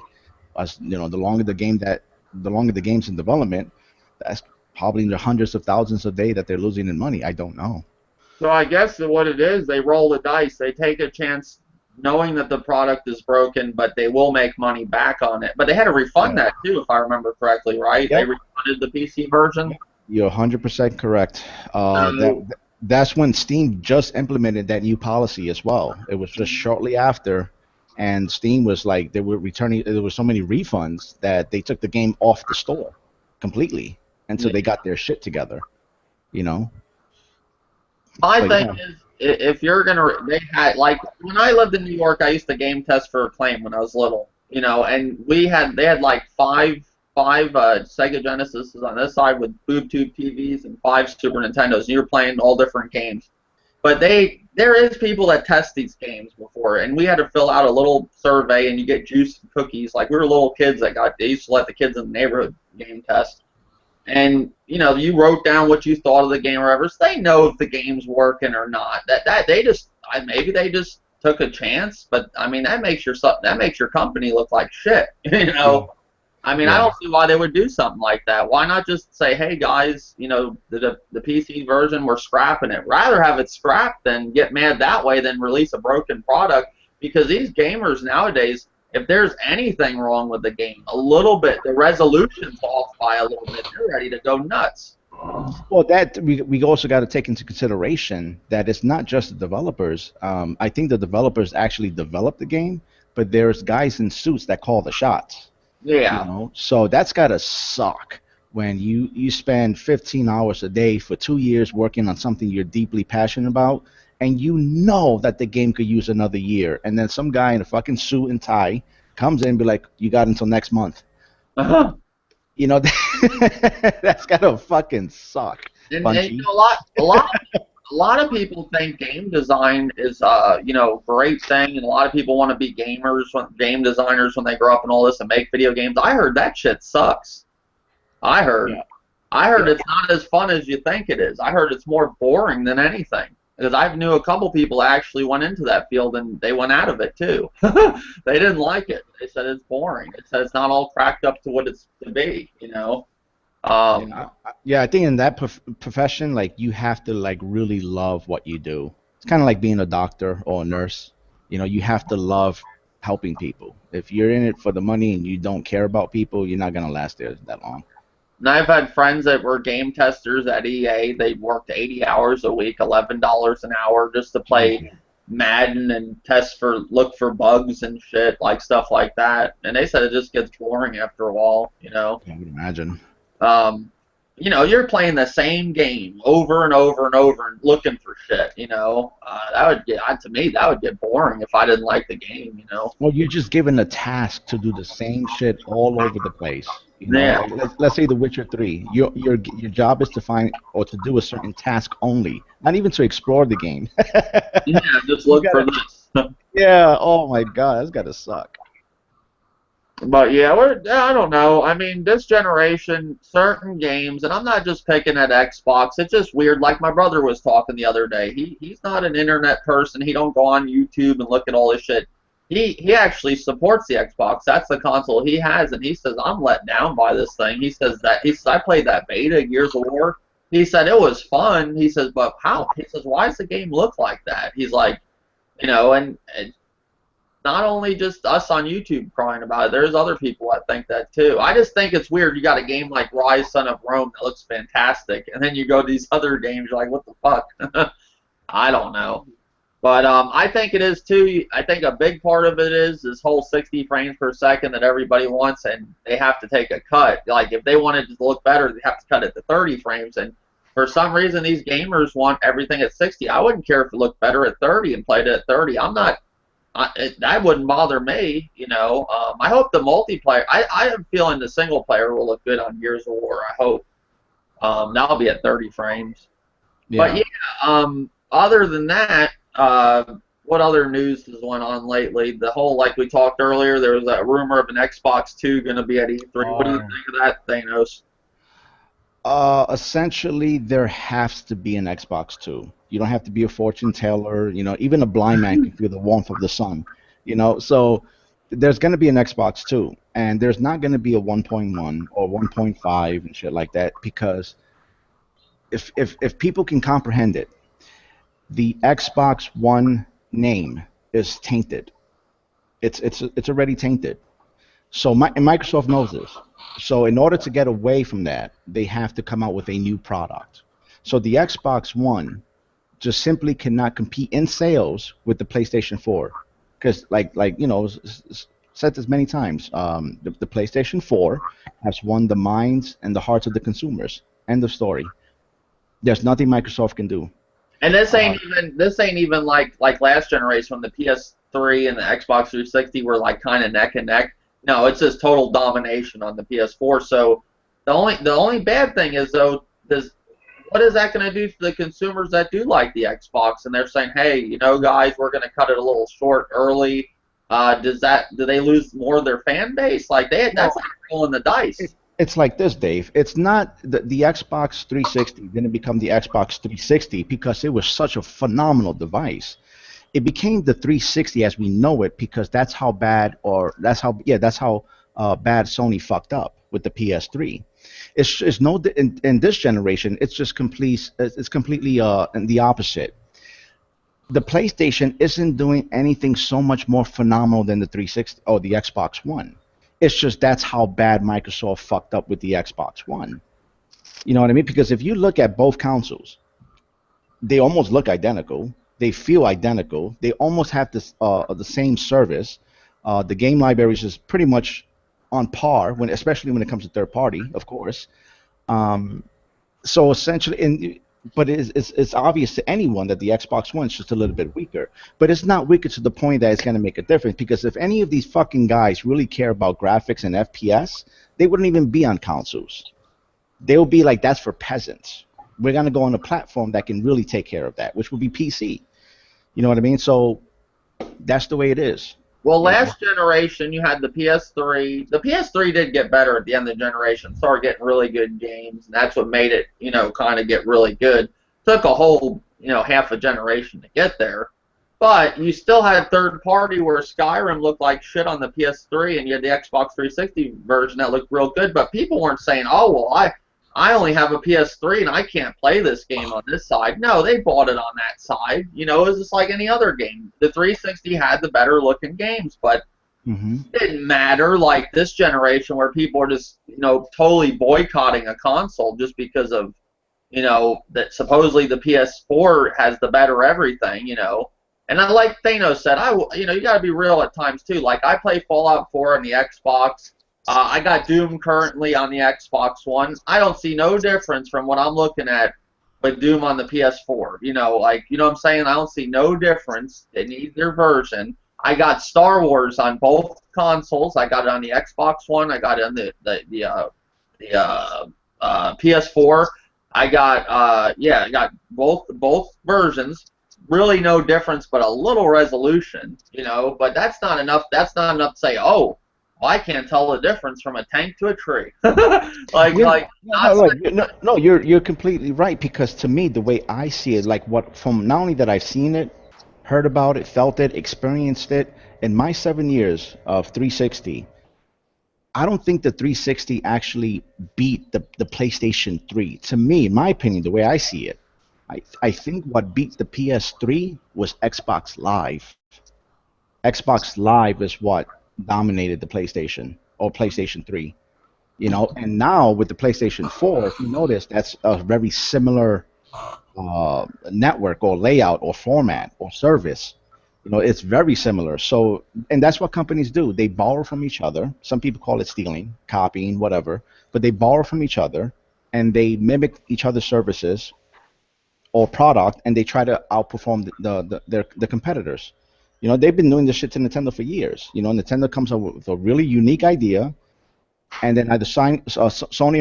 As you know, the longer the game's in development, that's probably in the hundreds of thousands a day that they're losing in money. I don't know. So I guess that what it is, they roll the dice. They take a chance knowing that the product is broken, but they will make money back on it. But they had to refund Yeah. that too, if I remember correctly, right? They Yep. refunded the PC version. Yep. You're 100% correct. So That's when Steam just implemented that new policy as well. It was just shortly after, and Steam was like they were returning. There were so many refunds that they took the game off the store completely until yeah. they got their shit together. You know. My But thing yeah. is, if you're gonna, they had like when I lived in New York, I used to game test for Acclaim when I was little, you know, and they had like five Sega Genesises on this side with boob tube TVs and five Super Nintendos, and you're playing all different games. But there is people that test these games before, and we had to fill out a little survey, and you get juice and cookies. Like we were little kids they used to let the kids in the neighborhood game test, and you know you wrote down what you thought of the game or whatever. So they know if the game's working or not. That they just maybe they just took a chance, but I mean that makes your company look like shit, you Yeah. know. I mean, I Yeah. don't see why they would do something like that. Why not just say, hey, guys, you know, the PC version, we're scrapping it. Rather have it scrapped than get mad that way than release a broken product. Because these gamers nowadays, if there's anything wrong with the game, a little bit, the resolution's off by a little bit, they're ready to go nuts. Well, that we also got to take into consideration that it's not just the developers. I think the developers actually developed the game, but there's guys in suits that call the shots. You Yeah. know, so that's gotta suck when you spend 15 hours a day for 2 years working on something you're deeply passionate about, and you know that the game could use another year, and then some guy in a fucking suit and tie comes in and be like, you got until next month. Uh-huh. You know, that's gotta fucking suck, And you Bungie. know, a lot of people think game design is you know great thing, and a lot of people want to be gamers, game designers when they grow up and all this and make video games. I heard that shit sucks. I heard. Yeah, I heard yeah. it's not as fun as you think it is. I heard it's more boring than anything. Because I knew a couple people actually went into that field and they went out of it too. They didn't like it. They said it's boring. They said it's not all cracked up to what it's to be, you know. Um, Yeah, I think in that profession, like you have to like really love what you do. It's kind of like being a doctor or a nurse. You know, you have to love helping people. If you're in it for the money and you don't care about people, you're not gonna last there that long. and I've had friends that were game testers at EA. They worked 80 hours a week, $11 an hour, just to play Jesus. Madden and look for bugs and shit, like stuff like that. And they said it just gets boring after a while, you know. I would imagine. Um, you know, you're playing the same game over and over and over and looking for shit, you know. That would get, to me, that would get boring if I didn't like the game, you know. Well, you're just given a task to do the same shit all over the place. You know, Yeah, like let's say The Witcher 3. Your job is to find or to do a certain task only, not even to explore the game. yeah, just You look for gotta, this. yeah. Oh my God, that's gotta suck. But yeah, I don't know. I mean, this generation, certain games, and I'm not just picking at Xbox. It's just weird. Like my brother was talking the other day. He's not an internet person. He don't go on YouTube and look at all this shit. He actually supports the Xbox. That's the console he has, and he says I'm let down by this thing. He says I played that beta Gears of War. He said it was fun. He says, but how? He says, why does the game look like that? He's like, and not only just us on YouTube crying about it. There's other people that think that too. I just think it's weird. You got a game like Rise, Son of Rome that looks fantastic, and then you go to these other games, you're like, what the fuck? I don't know. But I think it is too. I think a big part of it is this whole 60 frames per second that everybody wants, and they have to take a cut. Like if they wanted to look better, they have to cut it to 30 frames. And for some reason, these gamers want everything at 60. I wouldn't care if it looked better at 30 and played it at 30. That wouldn't bother me, I hope the multiplayer. I am feeling the single player will look good on Gears of War. I hope. That'll be at 30 frames. Yeah. But yeah, other than that, what other news has went on lately? The whole, like we talked earlier, there was a rumor of an Xbox 2 going to be at E3. What do you think of that, Thanos? Essentially, there has to be an Xbox 2. You don't have to be a fortune teller. Even a blind man can feel the warmth of the sun. So there's going to be an Xbox 2, and there's not going to be a 1.1 or 1.5 and shit like that, because if people can comprehend it, the Xbox One name is tainted. It's already tainted. So and Microsoft knows this. So in order to get away from that, they have to come out with a new product. So the Xbox One just simply cannot compete in sales with the PlayStation 4, because said this many times. The PlayStation 4 has won the minds and the hearts of the consumers. End of story. There's nothing Microsoft can do. And this ain't even like last generation when the PS3 and the Xbox 360 were like kind of neck and neck. No, it's just total domination on the PS4. So the only bad thing is though, what is that going to do for the consumers that do like the Xbox? And they're saying, hey, guys, we're going to cut it a little short early. Do they lose more of their fan base? Like that's like rolling the dice. It's like this, Dave. It's not the Xbox 360 didn't become the Xbox 360 because it was such a phenomenal device. It became the 360 as we know it because that's how bad bad Sony fucked up with the PS3. It's no in this generation. It's just completely the opposite. The PlayStation isn't doing anything so much more phenomenal than the 360 or the Xbox One. It's just that's how bad Microsoft fucked up with the Xbox One. You know what I mean? Because if you look at both consoles, they almost look identical. They feel identical. They almost have this the same service. The game libraries is pretty much on par especially when it comes to third party, of course. So essentially, but it's obvious to anyone that the Xbox One is just a little bit weaker. But it's not weaker to the point that it's going to make a difference, because if any of these fucking guys really care about graphics and FPS, they wouldn't even be on consoles. They will be like, that's for peasants. We're going to go on a platform that can really take care of that, which will be PC. You know what I mean? So that's the way it is. Well, last generation, you had the PS3. The PS3 did get better at the end of the generation. Started getting really good games, and that's what made it, kind of get really good. Took a whole, half a generation to get there. But you still had third party where Skyrim looked like shit on the PS3, and you had the Xbox 360 version that looked real good. But people weren't saying, oh, well, I only have a PS3 and I can't play this game on this side. No, they bought it on that side. It was just like any other game. The 360 had the better looking games, but it didn't matter like this generation where people are just, totally boycotting a console just because of, that supposedly the PS4 has the better everything, And like Thanos said, you got to be real at times too. Like I play Fallout 4 on the Xbox. I got Doom currently on the Xbox One. I don't see no difference from what I'm looking at with Doom on the PS4. You know what I'm saying? I don't see no difference in either version. I got Star Wars on both consoles. I got it on the Xbox One. I got it on the PS4. I got both versions. Really no difference, but a little resolution. But that's not enough. That's not enough to say, oh, I can't tell the difference from a tank to a tree. Yeah, Like no, not like, saying no, you're completely right because to me, the way I see it, like what from not only that I've seen it, heard about it, felt it, experienced it in my 7 years of 360. I don't think the 360 actually beat the PlayStation 3. To me, in my opinion, the way I see it, I think what beat the PS3 was Xbox Live. Xbox Live is what dominated the PlayStation or PlayStation 3. And now with the PlayStation 4, if you notice, that's a very similar network or layout or format or service. It's very similar. So, and that's what companies do. They borrow from each other. Some people call it stealing, copying, whatever, but they borrow from each other and they mimic each other's services or product, and they try to outperform the competitors. They've been doing this shit to Nintendo for years. Nintendo comes up with a really unique idea, and then either Sony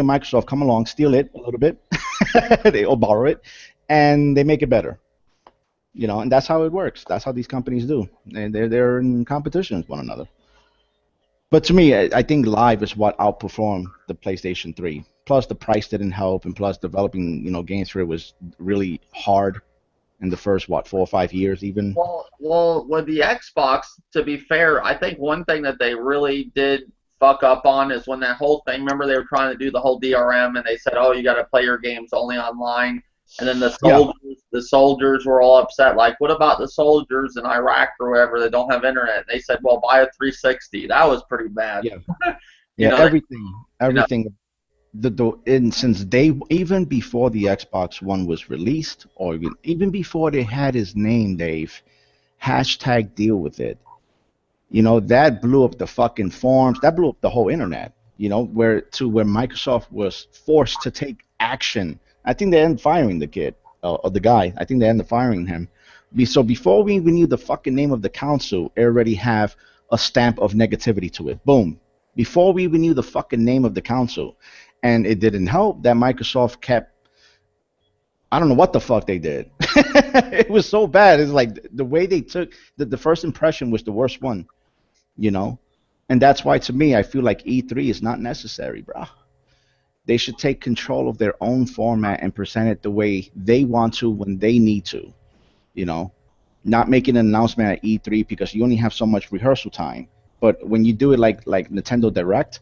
or Microsoft come along, steal it a little bit, they all borrow it, and they make it better. And that's how it works. That's how these companies do, and they're in competition with one another. But to me, I think Live is what outperformed the PlayStation 3. Plus, the price didn't help, and plus, developing games for it was really hard in the first 4 or 5 years even. well, with the Xbox, to be fair, I think one thing that they really did fuck up on is when that whole thing. Remember, they were trying to do the whole DRM, and they said, "Oh, you got to play your games only online." And then Yeah, the soldiers were all upset. Like, what about the soldiers in Iraq or wherever that don't have internet? And they said, "Well, buy a 360." That was pretty bad. yeah, You yeah. know, Everything, you know. everything. And since they even before the Xbox One was released, or even before they had his name, Dave, hashtag deal with it. That blew up the fucking forums. That blew up the whole internet. Where Microsoft was forced to take action. I think they ended up firing the kid or the guy. I think they ended up firing him. So before we even knew the fucking name of the council, it already have a stamp of negativity to it. Boom. Before we even knew the fucking name of the council, and it didn't help that Microsoft kept. I don't know what the fuck they did. It was so bad. It's like the way they took the first impression was the worst one you know and that's why to me I feel like E3 is not necessary, bro. They should take control of their own format and present it the way they want to when they need to, you know not making an announcement at E3 because you only have so much rehearsal time. But when you do it like Nintendo Direct,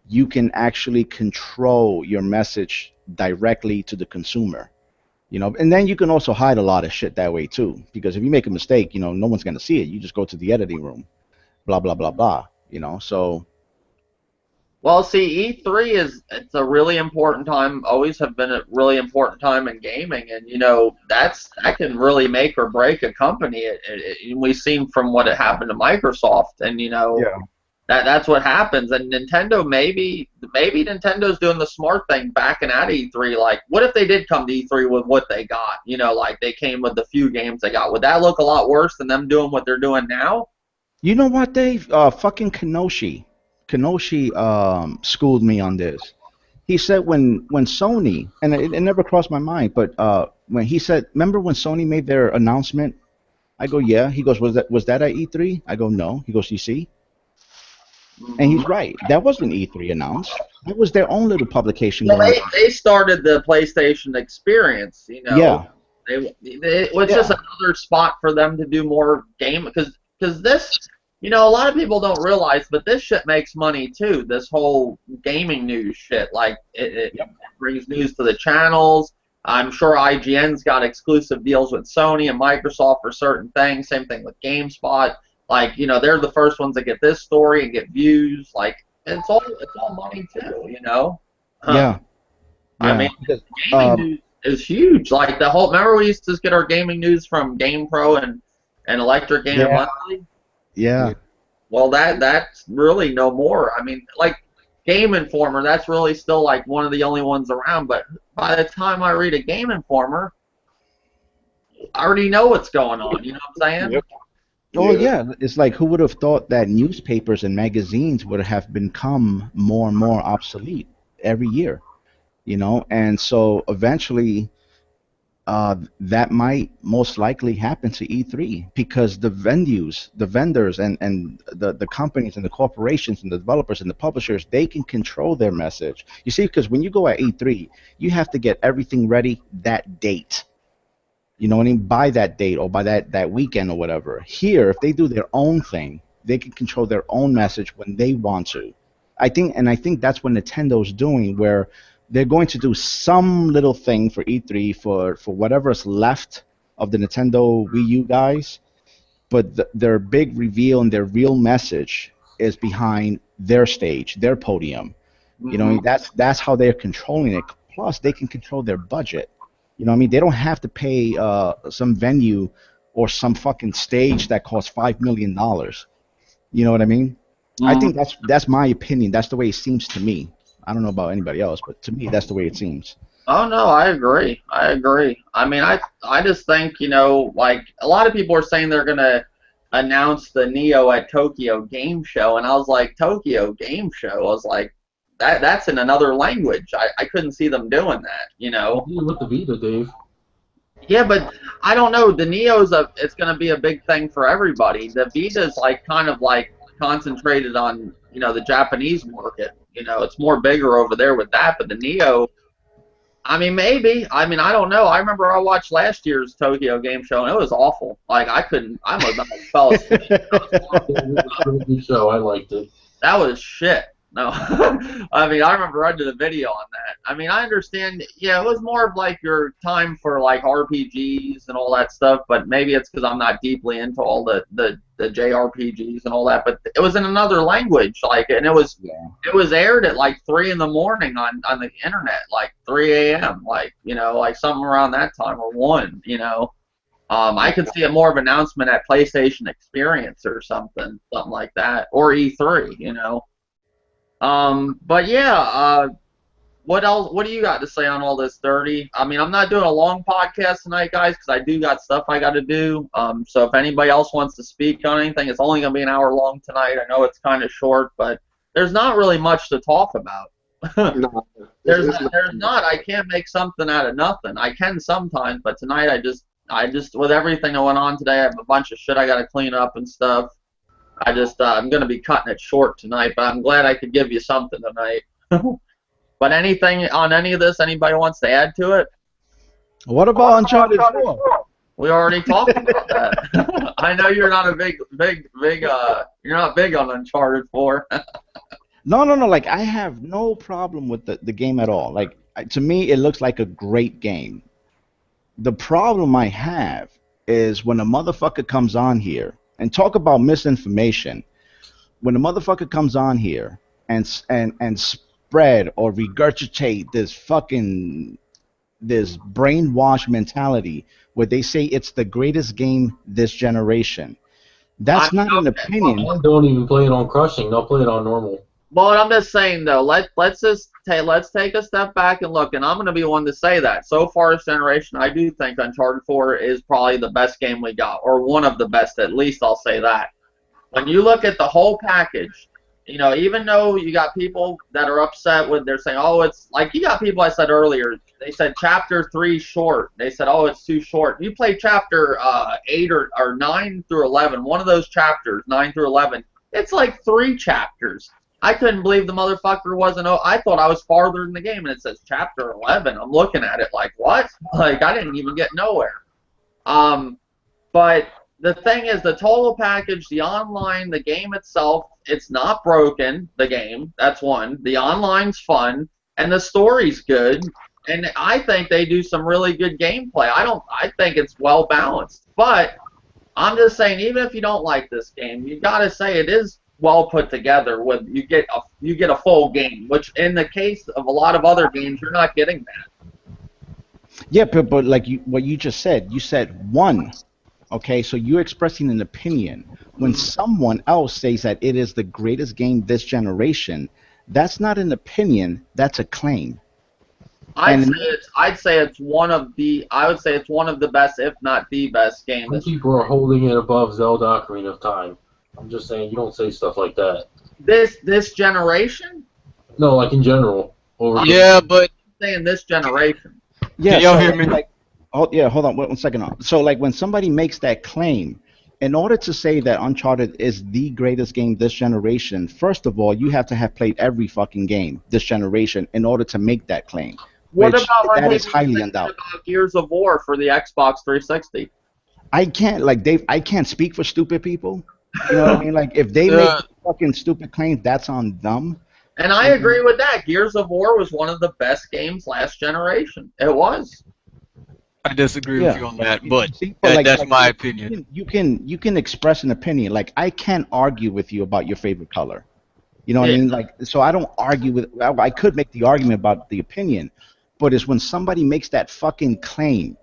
you can actually control your message directly to the consumer. And then you can also hide a lot of shit that way too, because if you make a mistake, no one's going to see it. You just go to the editing room, blah blah blah blah. So Well, see, E3 it's a really important time. Always have been a really important time in gaming, and that can really make or break a company. We've seen from what it happened to Microsoft, and yeah. that's what happens. And Nintendo, maybe Nintendo's doing the smart thing, backing out E3. Like, what if they did come to E3 with what they got? Like they came with the few games they got. Would that look a lot worse than them doing what they're doing now? You know what, Dave? Fucking Kenoshi schooled me on this. He said when Sony, and it never crossed my mind, but when he said, remember when Sony made their announcement? I go, yeah. He goes, was that at E3? I go, no. He goes, you see, and Mhm. he's right. That wasn't E3 announced. That was their own little publication Well, going they, on. they started the PlayStation experience. Yeah, It's just yeah, another spot for them to do more game because this, a lot of people don't realize, but this shit makes money too. This whole gaming news shit, like it yep, brings news to the channels. I'm sure IGN's got exclusive deals with Sony and Microsoft for certain things. Same thing with GameSpot. Like, they're the first ones that get this story and get views. Like, it's all money too. Huh. yeah, I mean, yeah. Because gaming news is huge. Like the whole. Remember, we used to get our gaming news from GamePro and Electric Gaming yeah, Monthly. yeah. Well, that's really no more. I mean, like Game Informer, that's really still like one of the only ones around. But by the time I read a Game Informer, I already know what's going on. You know what I'm saying? Yep. Oh Yeah. yeah, it's like who would have thought that newspapers and magazines would have become more and more obsolete every year, And so eventually that might most likely happen to E3 because the venues, the vendors, and the companies and the corporations and the developers and the publishers, they can control their message. You see, because when you go at E3, you have to get everything ready that date. You know what I mean? By that date or by that weekend or whatever. Here, if they do their own thing, they can control their own message when they want to. I think that's what Nintendo's doing, where they're going to do some little thing for E3 for whatever's left of the Nintendo Wii U guys, but their big reveal and their real message is behind their stage, their podium. You know, what I mean, that's how they're controlling it. Plus, they can control their budget. You know, what I mean, they don't have to pay some venue or some fucking stage that costs $5 million. You know what I mean? I think that's my opinion. That's the way it seems to me. I don't know about anybody else, but to me, that's the way it seems. Oh no, I agree. I agree. I mean, I just think, you know, like a lot of people are saying they're gonna announce the Neo at Tokyo Game Show, and I was like, Tokyo Game Show? I was like, that's in another language. I couldn't see them doing that, you know. With the Vita, Dave. Yeah, but I don't know. The Neo's it's gonna be a big thing for everybody. The Vita's like kind of like concentrated on, you know, the Japanese market. You know, it's more bigger over there with that, but the Neo, I mean, maybe. I mean, I don't know. I remember I watched last year's Tokyo Game Show, and it was awful. Like, I almost fell asleep. So I liked it. That was shit. No. I mean, I remember I did a video on that. I mean, I understand, yeah, it was more of like your time for like RPGs and all that stuff, but maybe it's because I'm not deeply into all the JRPGs and all that, but it was in another language, like, and it was aired at like 3 in the morning on the internet, like 3 a.m., like, you know, like something around that time, or 1, you know. I could see a more of an announcement at PlayStation Experience or something like that, or E3, you know. But yeah, what else? What do you got to say on all this, 30? I mean, I'm not doing a long podcast tonight, guys, because I do got stuff I got to do. So if anybody else wants to speak on anything, it's only going to be an hour long tonight. I know it's kind of short, but there's not really much to talk about. No, there's not. I can't make something out of nothing. I can sometimes, but tonight I just with everything that went on today, I have a bunch of shit I got to clean up and stuff. I'm going to be cutting it short tonight, but I'm glad I could give you something tonight. But anything on any of this, anybody wants to add to it? What about Uncharted 4? We already talked about that. I know you're not a big, you're not big on Uncharted 4. No. Like, I have no problem with the game at all. Like, to me, it looks like a great game. The problem I have is when a motherfucker comes on here and talk about misinformation. When a motherfucker comes on here and spread or regurgitate this brainwash mentality where they say it's the greatest game this generation. That's not an opinion. Don't even play it on crushing. They'll play it on normal. But I'm just saying though, let's take a step back and look, and I'm going to be one to say that. So far this generation, I do think Uncharted 4 is probably the best game we got, or one of the best, at least I'll say that. When you look at the whole package, you know, even though you got people that are upset with, they're saying, oh, it's like, you got people I said earlier, they said chapter 3 short. They said, oh, it's too short. You play chapter 8 or 9 through 11, one of those chapters, 9 through 11, it's like 3 chapters. I couldn't believe the motherfucker wasn't. I thought I was farther in the game, and it says chapter 11. I'm looking at it like, what? Like, I didn't even get nowhere. But the thing is, the total package, the online, the game itself, it's not broken, the game. That's one. The online's fun, and the story's good. And I think they do some really good gameplay. I think it's well balanced. But I'm just saying, even if you don't like this game, you got to say it is well put together. With you get a full game, which in the case of a lot of other games, you're not getting that. Yeah, but like what you just said, you said one. Okay, so you're expressing an opinion. When someone else says that it is the greatest game this generation, that's not an opinion. That's a claim. I would say it's one of the best, if not the best game. Some people are holding it above Zelda Ocarina of Time. I'm just saying, you don't say stuff like that. This generation? No, like in general. Yeah, but I'm saying this generation. Yeah, can y'all hear me? Oh yeah, hold on one second. So like when somebody makes that claim, in order to say that Uncharted is the greatest game this generation, first of all, you have to have played every fucking game this generation in order to make that claim, What which about when that is people were highly saying undoubted. about Gears of War for the Xbox 360? I can't like Dave. I can't speak for stupid people. You know what I mean? Like if they make Uh, fucking stupid claims, that's on them. And I You know? agree with that. Gears of War was one of the best games last generation. It was. I disagree with Yeah. you on that, but See, but that's like my you opinion. you can express an opinion. Like I can't argue with you about your favorite color. You know what I Yeah. mean? Like so I don't argue with. I could make the argument about the opinion, but it's when somebody makes that fucking claim.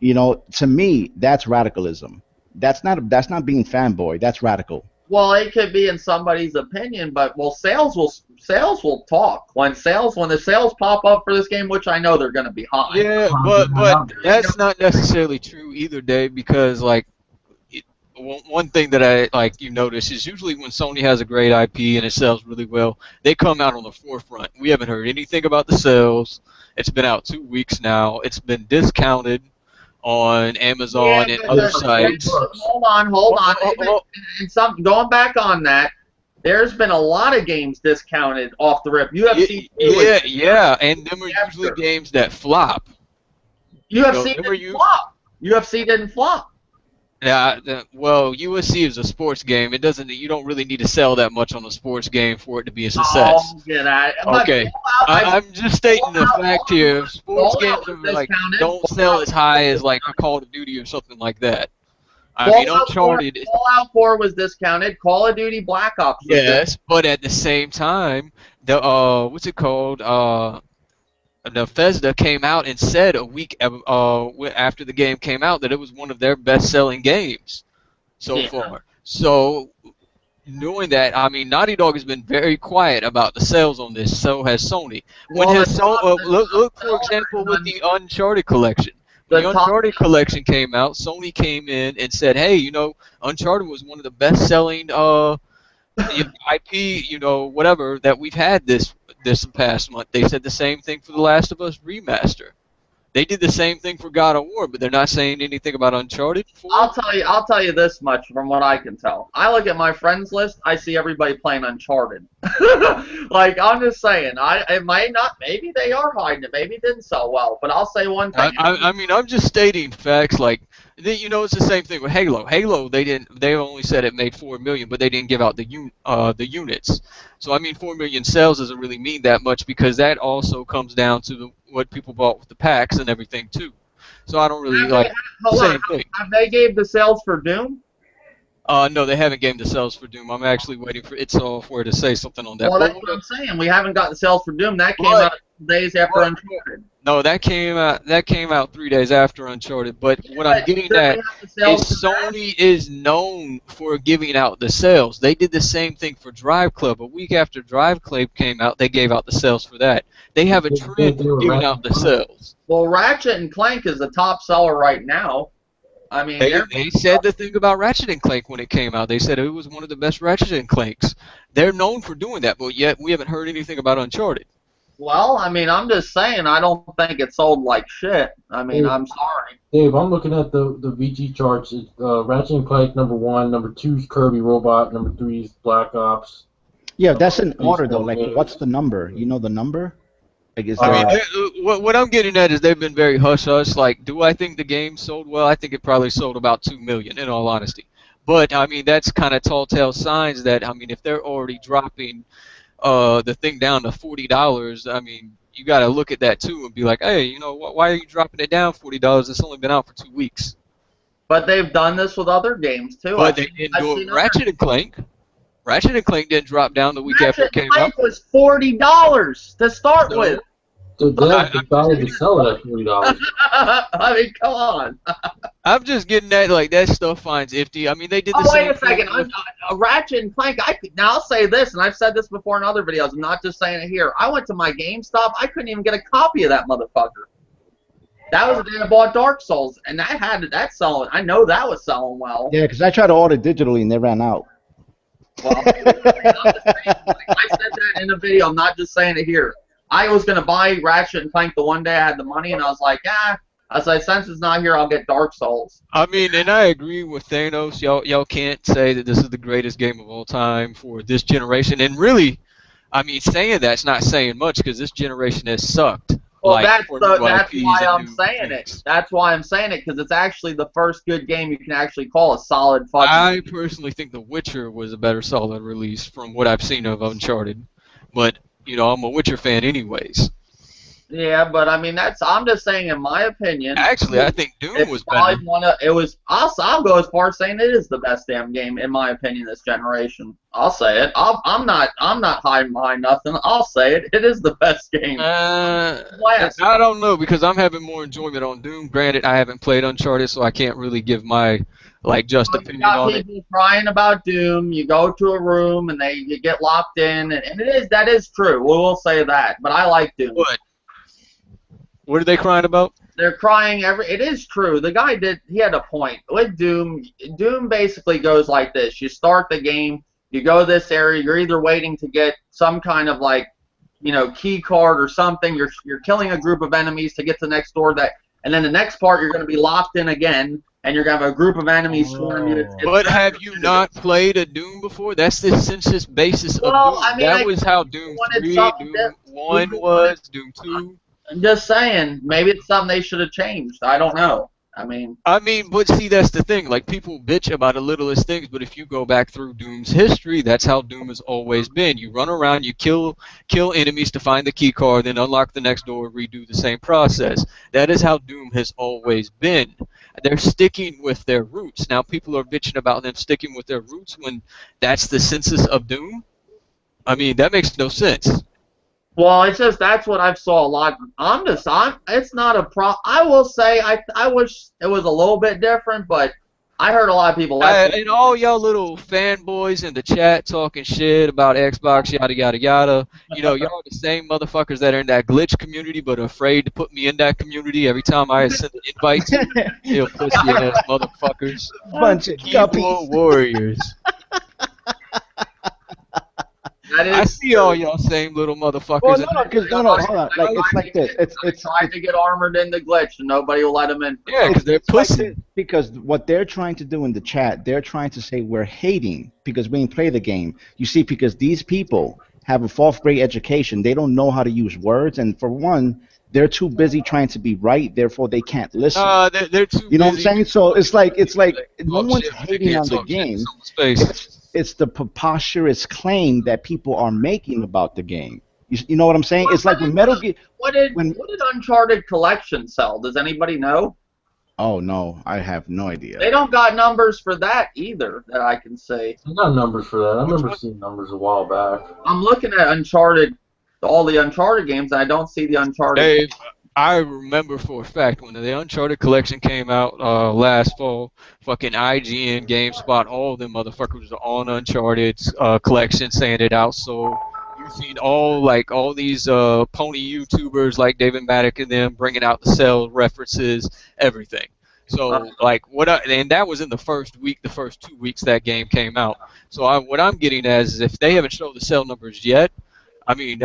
You know, to me, that's radicalism. That's not being fanboy. That's radical. Well, it could be in somebody's opinion, but sales will talk. When the sales pop up for this game, which I know they're going to be high. Yeah, but that's not necessarily true either, Dave, because like one thing that I like you notice is usually when Sony has a great IP and it sells really well, they come out on the forefront. We haven't heard anything about the sales. It's been out 2 weeks now. It's been discounted on Yeah, Amazon and but other sites. hold on. Going back on that, there's been a lot of games discounted off the rip. UFC 2 was Yeah, and them are usually after. games that flop. UFC them are didn't flop. UFC didn't flop. Yeah, well, USC is a sports game. It doesn't. You don't really need to sell that much on a sports game for it to be a success. Oh, get at it. Okay, I'm just stating the fact here. Sports games are like don't sell as high as like a Call of Duty or something like that. I mean, Uncharted. Fallout 4 was discounted. Call of Duty Black Ops was Yes, but at the same time, the what's it called? Bethesda came out and said a week after the game came out that it was one of their best-selling games so far. So, knowing that, I mean, Naughty Dog has been very quiet about the sales on this. So has Sony. Look, for example, with the Uncharted collection. When the Uncharted collection came out, Sony came in and said, "Hey, you know, Uncharted was one of the best-selling IP, whatever that we've had this past month." They said the same thing for The Last of Us remaster. They did the same thing for God of War, but they're not saying anything about Uncharted 4. I'll tell you this much from what I can tell. I look at my friends list, I see everybody playing Uncharted. Like, I'm just saying, it might not, maybe they are hiding it, maybe it didn't sell well, but I'll say one thing. I mean, I'm just stating facts. Like, it's the same thing with Halo. Halo, they only said it made 4 million, but they didn't give out the units. So I mean, 4 million sales doesn't really mean that much because that also comes down to what people bought with the packs and everything too. So I don't really same thing. Have they gave the sales for Doom? No, they haven't gained the sales for Doom. I'm actually waiting for id Software to say something on that. Well, that's what I'm saying. We haven't got the sales for Doom. That came out days after Uncharted. No, that came out 3 days after Uncharted. But what I'm getting at is Sony is known for giving out the sales. They did the same thing for Drive Club. A week after Drive Club came out, they gave out the sales for that. They have a trend of giving out the sales. Well, Ratchet and Clank is the top seller right now. I mean, they said the thing about Ratchet and Clank when it came out. They said it was one of the best Ratchet and Clanks. They're known for doing that, but yet we haven't heard anything about Uncharted. Well, I mean, I'm just saying, I don't think it sold like shit. I mean, I'm sorry. Dave, I'm looking at the VG charts. It's, Ratchet and Clank #1, #2 is Kirby Robot, #3 is Black Ops. Yeah, that's in order though. Like, what's the number? You know the number? Like, what I'm getting at is they've been very hush-hush. Like, do I think the game sold well? I think it probably sold about 2 million, in all honesty. But, I mean, that's kind of telltale signs that, I mean, if they're already dropping the thing down to $40, I mean, you got to look at that, too, and be like, hey, you know, why are you dropping it down $40? It's only been out for 2 weeks. But they've done this with other games, too. But they didn't do it with Ratchet and Clank. Ratchet and Clank didn't drop down the week after it came out. Ratchet and Clank was $40 to start with. So they decided to sell it at $40. I mean, come on. I'm just getting that, like, that stuff finds iffy. I mean, they did the same thing. Wait a second. Ratchet and Clank, now I'll say this, and I've said this before in other videos, I'm not just saying it here. I went to my GameStop, I couldn't even get a copy of that motherfucker. That was the day I bought Dark Souls, and that's selling. I know that was selling well. Yeah, because I tried to order digitally and they ran out. Well, I said that in a video, I'm not just saying it here. I was going to buy Ratchet and Clank the one day I had the money, and I was like, I say, since it's not here, I'll get Dark Souls. I mean, and I agree with Thanos. Y'all can't say that this is the greatest game of all time for this generation. And really, I mean, saying that's not saying much because this generation has sucked. Well, like, that's for new that's IPs why and I'm new saying things. it. That's why I'm saying it, because it's actually the first good game you can actually call a solid fucking. I personally think The Witcher was a better solid release from what I've seen of Uncharted. But, you know, I'm a Witcher fan anyways. Yeah, but I mean, I'm just saying, in my opinion. Actually, I think Doom It's was probably better. it was. I'll go as far as saying it is the best damn game in my opinion this generation. I'll say it. I'm not hiding behind nothing. I'll say it. It is the best game. Last. I don't know because I'm having more enjoyment on Doom. Granted, I haven't played Uncharted, so I can't really give my just You opinion got on it. people crying about Doom. You go to a room and you get locked in, and that is true. We will say that. But I like Doom. What are they crying about? They're crying it is true. The guy he had a point. With Doom basically goes like this. You start the game, you go this area, you're either waiting to get some kind of key card or something, you're killing a group of enemies to get to the next door and then the next part you're gonna be locked in again and you're gonna have a group of enemies swarm you. But have you not played a Doom before? That's the census basis of Doom. I mean, that was how Doom 3, Doom 1 was, Doom 2. I'm just saying, maybe it's something they should have changed. I don't know. I mean, but see, that's the thing. Like, people bitch about the littlest things, but if you go back through Doom's history, that's how Doom has always been. You run around, you kill enemies to find the key card, then unlock the next door, redo the same process. That is how Doom has always been. They're sticking with their roots. Now, people are bitching about them sticking with their roots when that's the census of Doom. I mean, that makes no sense. Well, it's just that's what I've saw a lot. It's not a pro. I will say I wish it was a little bit different, but I heard a lot of people. And all y'all little fanboys in the chat talking shit about Xbox, yada yada yada. You know, y'all the same motherfuckers that are in that glitch community, but are afraid to put me in that community every time I send an invite to you pussy ass motherfuckers. Bunch of Keyboard warriors. I see all y'all same little motherfuckers. Well, hold on. Like, it's like this. It's trying to get armored in the glitch, and nobody will let them in. Yeah, because they're pussy. Because what they're trying to do in the chat, they're trying to say we're hating because we didn't play the game. You see, because these people have a fourth grade education, they don't know how to use words, and for one, they're too busy trying to be right, therefore they can't listen. They're too busy. You know what I'm saying? So it's like no one's hating on the game. It's the preposterous claim that people are making about the game. You know what I'm saying? It's like when Metal Gear. What did Uncharted Collection sell? Does anybody know? Oh no, I have no idea. They don't got numbers for that either that I can see. I got numbers for that. I remember seeing numbers a while back. I'm looking at Uncharted, all the Uncharted games, and I don't see the Uncharted. Dave, I remember for a fact when the Uncharted collection came out last fall, fucking IGN, GameSpot, all of them motherfuckers were on Uncharted's collection saying it out. So you've seen all these pony YouTubers like David Maddock and them bringing out the cell references, everything. So and that was in the first 2 weeks that game came out. So what I'm getting at is if they haven't shown the cell numbers yet, I mean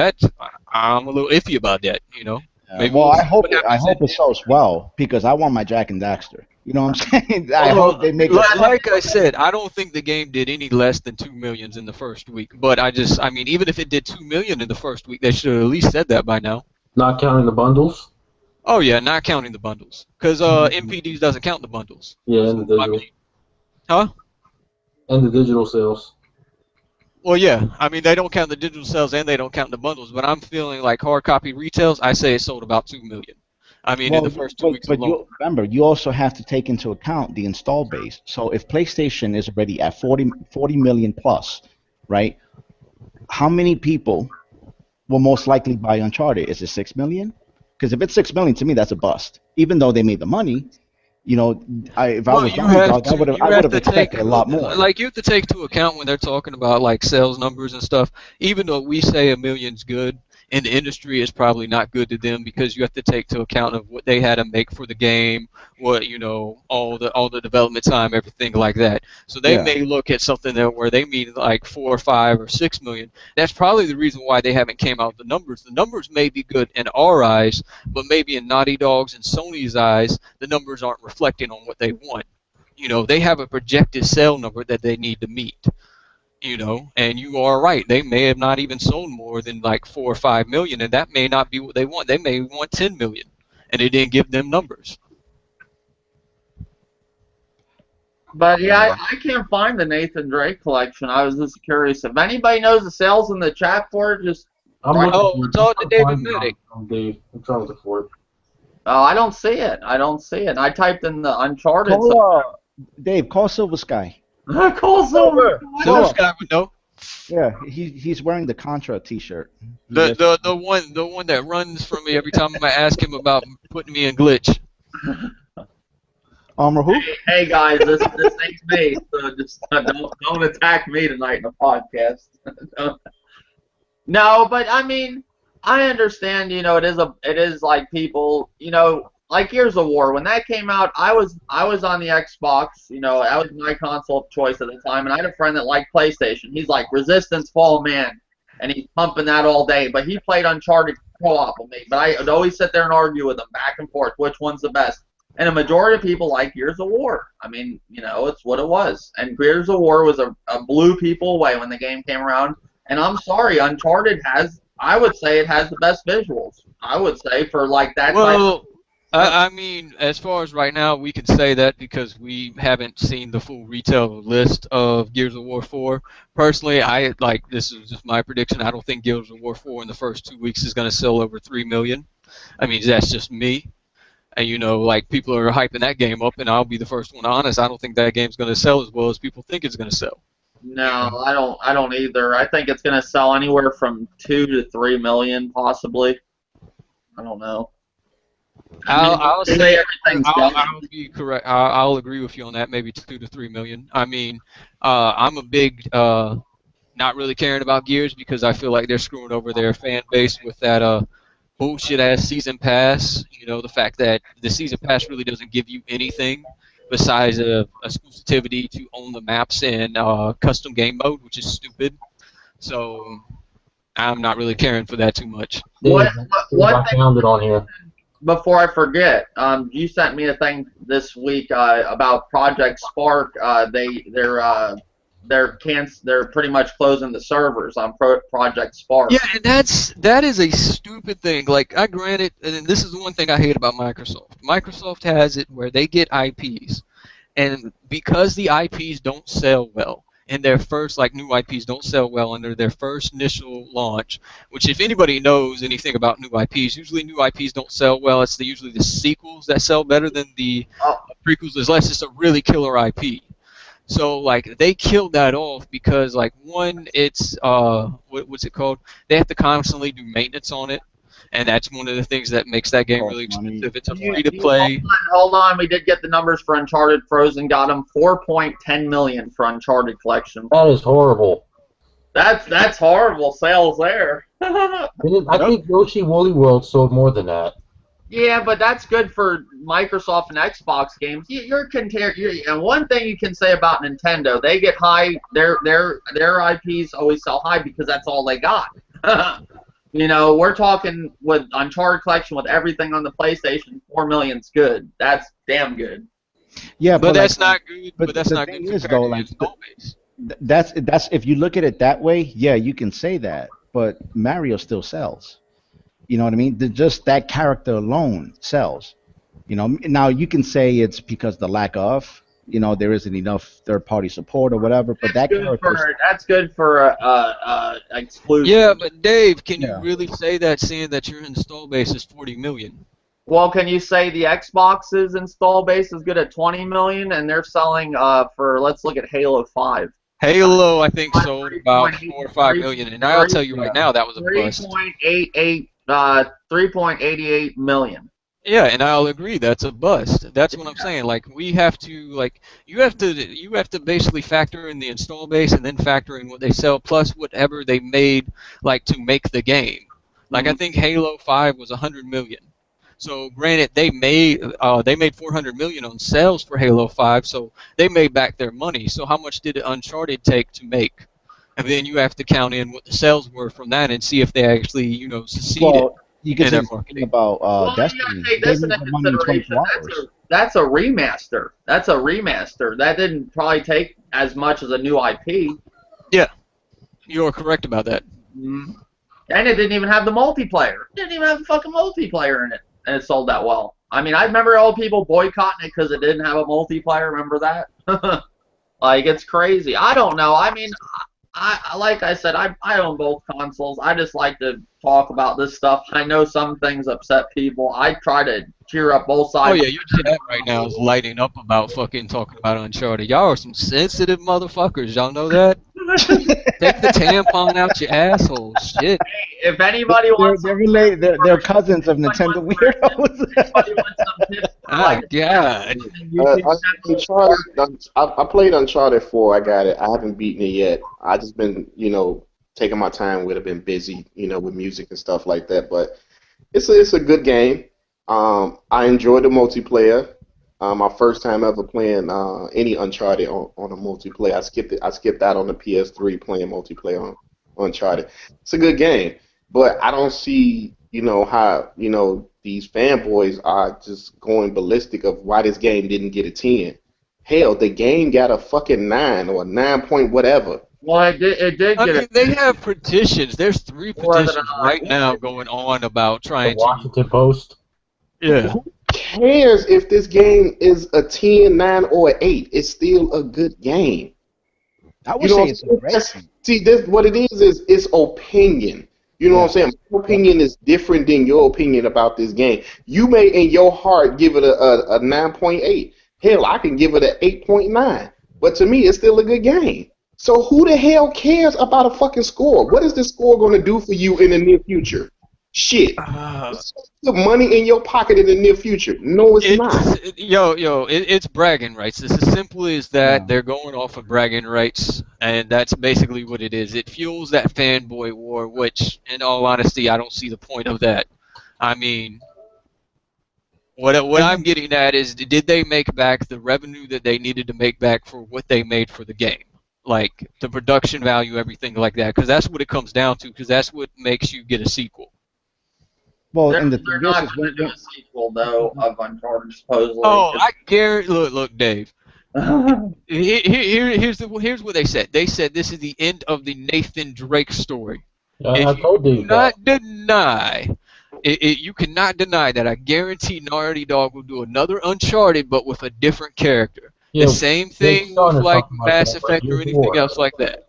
I'm a little iffy about that, you know. Well, I hope it sells well because I want my Jack and Daxter. You know what I'm saying? I hope they make it. Like I said, I don't think the game did any less than 2 million in the first week. But I mean, even if it did 2 million in the first week, they should have at least said that by now. Not counting the bundles? Oh yeah, not counting the bundles, because MPDs doesn't count the bundles. Yeah, and the digital. Huh? And the digital sales. Well, yeah. I mean, they don't count the digital sales and they don't count the bundles. But I'm feeling like hard copy retails. I say it sold about 2 million. I mean, in the first 2 weeks alone. Remember, you also have to take into account the install base. So if PlayStation is already at 40 million plus, right? How many people will most likely buy Uncharted? Is it 6 million? Because if it's 6 million, to me, that's a bust. Even though they made the money. You know, if I was I would have expected a lot more. Like, you have to take into account when they're talking about like sales numbers and stuff. Even though we say 1 million's good, in the industry is probably not good to them because you have to take to account of what they had to make for the game, what all the development time, everything like that. So they may look at something there where they mean like 4 or 5 or 6 million. That's probably the reason why they haven't came out with the numbers. The numbers may be good in our eyes, but maybe in Naughty Dog's and Sony's eyes, the numbers aren't reflecting on what they want. They have a projected sale number that they need to meet. And you are right. They may have not even sold more than like 4 or 5 million, and that may not be what they want. They may want 10 million, and they didn't give them numbers. But yeah, I can't find the Nathan Drake collection. I was just curious. If anybody knows the sales in the chat for it, just it's all to David Middick. I'm trying to look for it. Oh, I don't see it. I typed in the Uncharted. Dave, call Silver Sky. Call Silver. Silver Sky would know. Yeah, he's wearing the Contra T-shirt. The one that runs from me every time I ask him about putting me in glitch. Who? Hey guys, this ain't me. So just don't attack me tonight in the podcast. No, but I mean, I understand. It is like people. Like Gears of War, when that came out, I was on the Xbox. That was my console of choice at the time, and I had a friend that liked PlayStation. He's like Resistance, Fall Man, and he's pumping that all day. But he played Uncharted co-op with me. But I would always sit there and argue with him back and forth, which one's the best. And a majority of people like Gears of War. I mean, it's what it was. And Gears of War was a blew people away when the game came around. And I'm sorry, Uncharted I would say it has the best visuals. I would say for like that type. I mean, as far as right now, we can say that because we haven't seen the full retail list of Gears of War 4. Personally, this is just my prediction. I don't think Gears of War 4 in the first 2 weeks is going to sell over 3 million. I mean, that's just me. And people are hyping that game up, and I'll be the first one honest. I don't think that game's going to sell as well as people think it's going to sell. No, I don't either. I think it's going to sell anywhere from 2 to 3 million, possibly. I don't know. I'll say I'll be correct. I'll agree with you on that. Maybe 2 to 3 million. I mean, I'm a big not really caring about Gears because I feel like they're screwing over their fan base with that bullshit ass season pass. The fact that the season pass really doesn't give you anything besides exclusivity to own the maps in custom game mode, which is stupid. So I'm not really caring for that too much. What I found it on here. Before I forget, you sent me a thing this week about Project Spark. They're pretty much closing the servers on Project Spark. Yeah, and that is a stupid thing. Like, I granted, and this is the one thing I hate about Microsoft. Microsoft has it where they get IPs, and because the IPs don't sell well, and their first, new IPs don't sell well under their first initial launch, which if anybody knows anything about new IPs, usually new IPs don't sell well. It's usually the sequels that sell better than the prequels, unless it's a really killer IP. So, they killed that off because, one, it's, what's it called? They have to constantly do maintenance on it, and that's one of the things that makes that game really expensive. It's a free-to-play. Hold on, we did get the numbers for Uncharted Frozen. Got them 4.10 million for Uncharted Collection. That is horrible. That's horrible sales there. I think Yoshi Woolly World sold more than that. Yeah, but that's good for Microsoft and Xbox games. And one thing you can say about Nintendo, they get high. Their IPs always sell high because that's all they got. We're talking with Uncharted Collection with everything on the PlayStation. 4 million's good. That's damn good. Yeah, but that's not good. But that's not good. That's if you look at it that way, yeah, you can say that. But Mario still sells. You know what I mean? Just that character alone sells. Now you can say it's because the lack of, there isn't enough third-party support or whatever. But that's good for exclusive. Yeah, but Dave, can you really say that, seeing that your install base is 40 million? Well, can you say the Xbox's install base is good at 20 million, and they're selling let's look at Halo 5. Halo, I think, sold about 4 or 5 million, and I'll tell you right now that was a bust. 3.88 million. Yeah, and I'll agree that's a bust. That's what I'm saying. We have to you have to basically factor in the install base and then factor in what they sell plus whatever they made to make the game. Like I think Halo 5 was 100 million. So granted, they made 400 million on sales for Halo 5, so they made back their money. So how much did Uncharted take to make? And then you have to count in what the sales were from that and see if they actually, succeeded Well, you can in say their the same marketing. about Well, you Destiny. gotta take They this made into the money in consideration. 24 hours. That's a remaster. That's a remaster. That didn't probably take as much as a new IP. Yeah, you're correct about that. Mm. And it didn't even have the multiplayer. It didn't even have the fucking multiplayer in it, and it sold that well. I mean, I remember all people boycotting it because it didn't have a multiplayer. Remember that? Like, it's crazy. I don't know. I mean, I like I said, I own both consoles. I just like to talk about this stuff. I know some things upset people. I try to cheer up both Oh sides. yeah, your chat right now is lighting up about fucking talking about Uncharted. Y'all are some sensitive motherfuckers. Y'all know that? Take the tampon out your asshole. Shit. If anybody wants They're related. They're cousins of Nintendo weirdos. anybody wants some tips, Oh God. Uncharted, I played Uncharted 4. I got it. I haven't beaten it yet. I just been, taking my time with it. Been busy, with music and stuff like that. But it's a good game. I enjoyed the multiplayer. My first time ever playing any Uncharted on a multiplayer. I skipped out on the PS3 playing multiplayer on Uncharted. It's a good game, but I don't see how these fanboys are just going ballistic of why this game didn't get a 10. Hell, the game got a fucking 9 or a 9 point whatever. Well, it did I get mean, they have petitions. There's 3 More than petitions I- right now going on about The trying to. Washington Post. Yeah. Who cares if this game is a 10, 9, or an 8? It's still a good game. I would say it's a great game. See, this what it is it's opinion. You know what I'm saying? My opinion is different than your opinion about this game. You may, in your heart, give it a 9.8. Hell, I can give it an 8.9. But to me, it's still a good game. So who the hell cares about a fucking score? What is this score going to do for you in the near future? Shit. Put money in your pocket in the near future. No, it's not. It's bragging rights. It's as simple as that. Yeah. They're going off of bragging rights, and that's basically what it is. It fuels that fanboy war, which, in all honesty, I don't see the point of that. I mean, what I'm getting at is, did they make back the revenue that they needed to make back for what they made for the game? Like, the production value, everything like that, because that's what it comes down to, because that's what makes you get a sequel. Well, They're, and the they're thing is, not going to do a sequel, though, of Uncharted, supposedly. Oh, I guarantee. Look, Dave. Here's what they said. They said this is the end of the Nathan Drake story. I told you that. You cannot deny that. I guarantee Naughty Dog will do another Uncharted, but with a different character. Yeah, The same thing with like Mass Effect or anything else like that.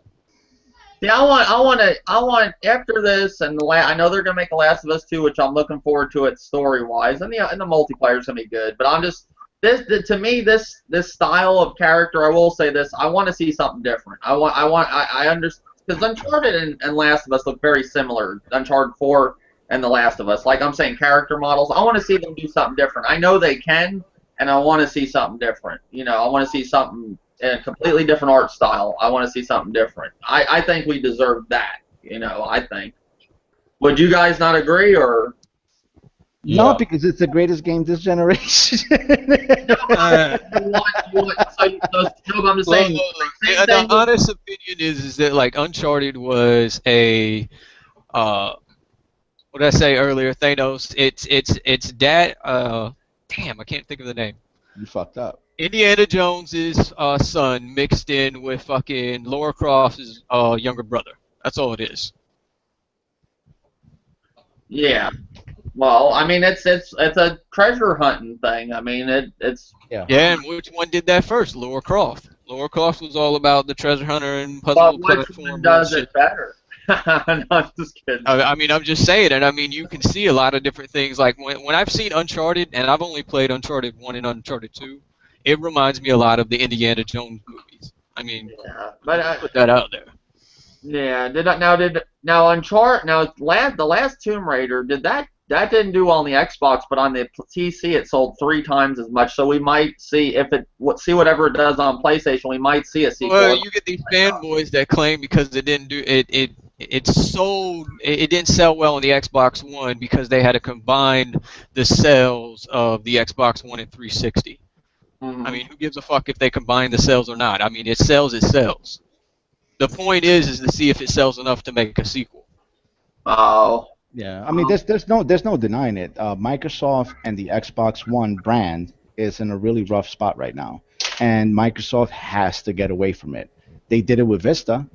Yeah, I want after this, and I know they're gonna make a Last of Us 2, which I'm looking forward to it story wise, and the multiplayer's gonna be good. But I'm just to me this style of character, I will say this, I want to see something different. I understand because Uncharted and Last of Us look very similar. Uncharted 4 and The Last of Us, like I'm saying, character models. I want to see them do something different. I know they can, and I want to see something different. I want to see something. A completely different art style. I want to see something different. I think we deserve that. I think. Would you guys not agree, or? No, because it's the greatest game this generation. I'm just saying. The honest opinion is that like Uncharted was a what did I say earlier? Thanos. It's dad. Damn, I can't think of the name. You fucked up. Indiana Jones's son mixed in with fucking Lara Croft's younger brother. That's all it is. Yeah. Well, I mean, it's a treasure hunting thing. I mean, it's. Yeah, and which one did that first? Lara Croft. Lara Croft was all about the treasure hunter and puzzle But which one does it better? No, I'm just kidding. I mean, I'm just saying, and I mean, you can see a lot of different things. Like when I've seen Uncharted, and I've only played Uncharted 1 and Uncharted 2. It reminds me a lot of the Indiana Jones movies. I mean, yeah, but put that out there. Yeah. Now Uncharted? Now the last Tomb Raider that didn't do well on the Xbox, but on the PC it sold 3 times as much. So we might see see whatever it does on PlayStation. We might see a sequel. Well, you get these fanboys that claim because it didn't do it it sold. It didn't sell well on the Xbox One because they had to combine the sales of the Xbox One and 360. I mean, who gives a fuck if they combine the sales or not? I mean, it sells. It sells. The point is to see if it sells enough to make a sequel. Oh. Yeah, I mean, there's no denying it. Microsoft and the Xbox One brand is in a really rough spot right now, and Microsoft has to get away from it. They did it with Vista.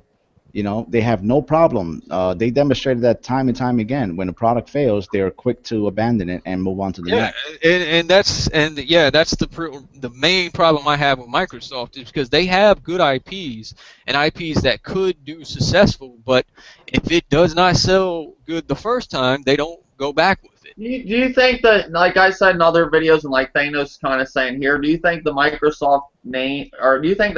You know, they have no problem. They demonstrated that time and time again. When a product fails, they are quick to abandon it and move on to the next. That's the main problem I have with Microsoft is because they have good IPs and IPs that could do successful, but if it does not sell good the first time, they don't go back with it. Do you think that, like I said in other videos, and like Thanos kind of saying here, do you think the Microsoft name, or do you think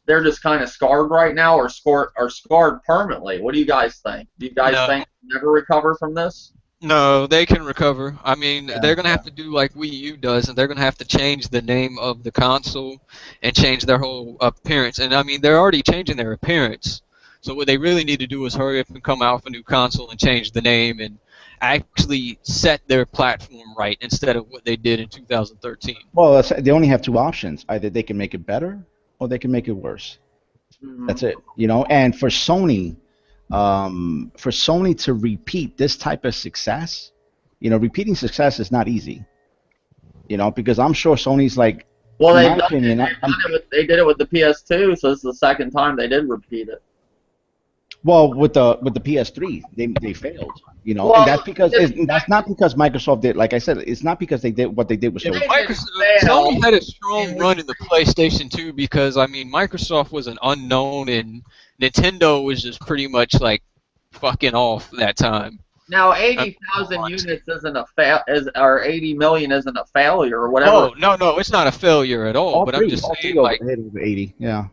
they're just kind of scarred right now, or scarred permanently? What do you guys think? Do you guys think they'll never recover from this? No, they can recover. I mean, they're going to have to do like Wii U does, and they're going to have to change the name of the console and change their whole appearance. And I mean, they're already changing their appearance. So what they really need to do is hurry up and come out with a new console and change the name and actually set their platform right instead of what they did in 2013. Well, they only have two options. Either they can make it better or they can make it worse. That's it. You know, and for Sony to repeat this type of success, you know, repeating success is not easy. You know, because I'm sure Sony's like, well, they did it with the PS2, so this is the second time they did repeat it. Well, with the PS3, they failed, you know, and that's because that's not because Microsoft did. Like I said, it's not because they did what they did was so. Sony had a strong run in the PlayStation 2 because I mean Microsoft was an unknown and Nintendo was just pretty much like fucking off that time. Now, 80,000 units isn't or 80 million isn't a failure or whatever. Oh no, it's not a failure at all. But I'm just saying, like, over 80, yeah.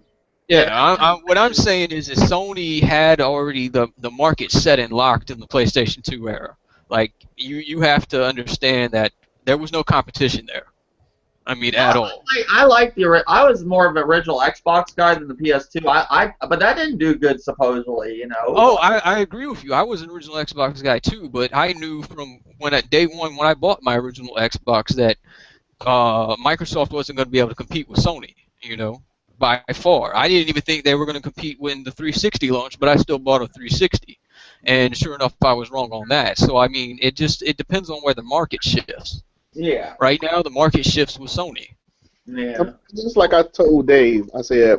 Yeah, what I'm saying is that Sony had already the market set and locked in the PlayStation 2 era. Like, you have to understand that there was no competition there. I mean, at all. I was more of an original Xbox guy than the PS2. But that didn't do good, supposedly, you know. Oh, I agree with you. I was an original Xbox guy, too, but I knew from day one when I bought my original Xbox that Microsoft wasn't going to be able to compete with Sony, you know. By far. I didn't even think they were going to compete when the 360 launched, but I still bought a 360. And sure enough, I was wrong on that. So, I mean, it depends on where the market shifts. Yeah. Right now, the market shifts with Sony. Yeah. Just like I told Dave, I said,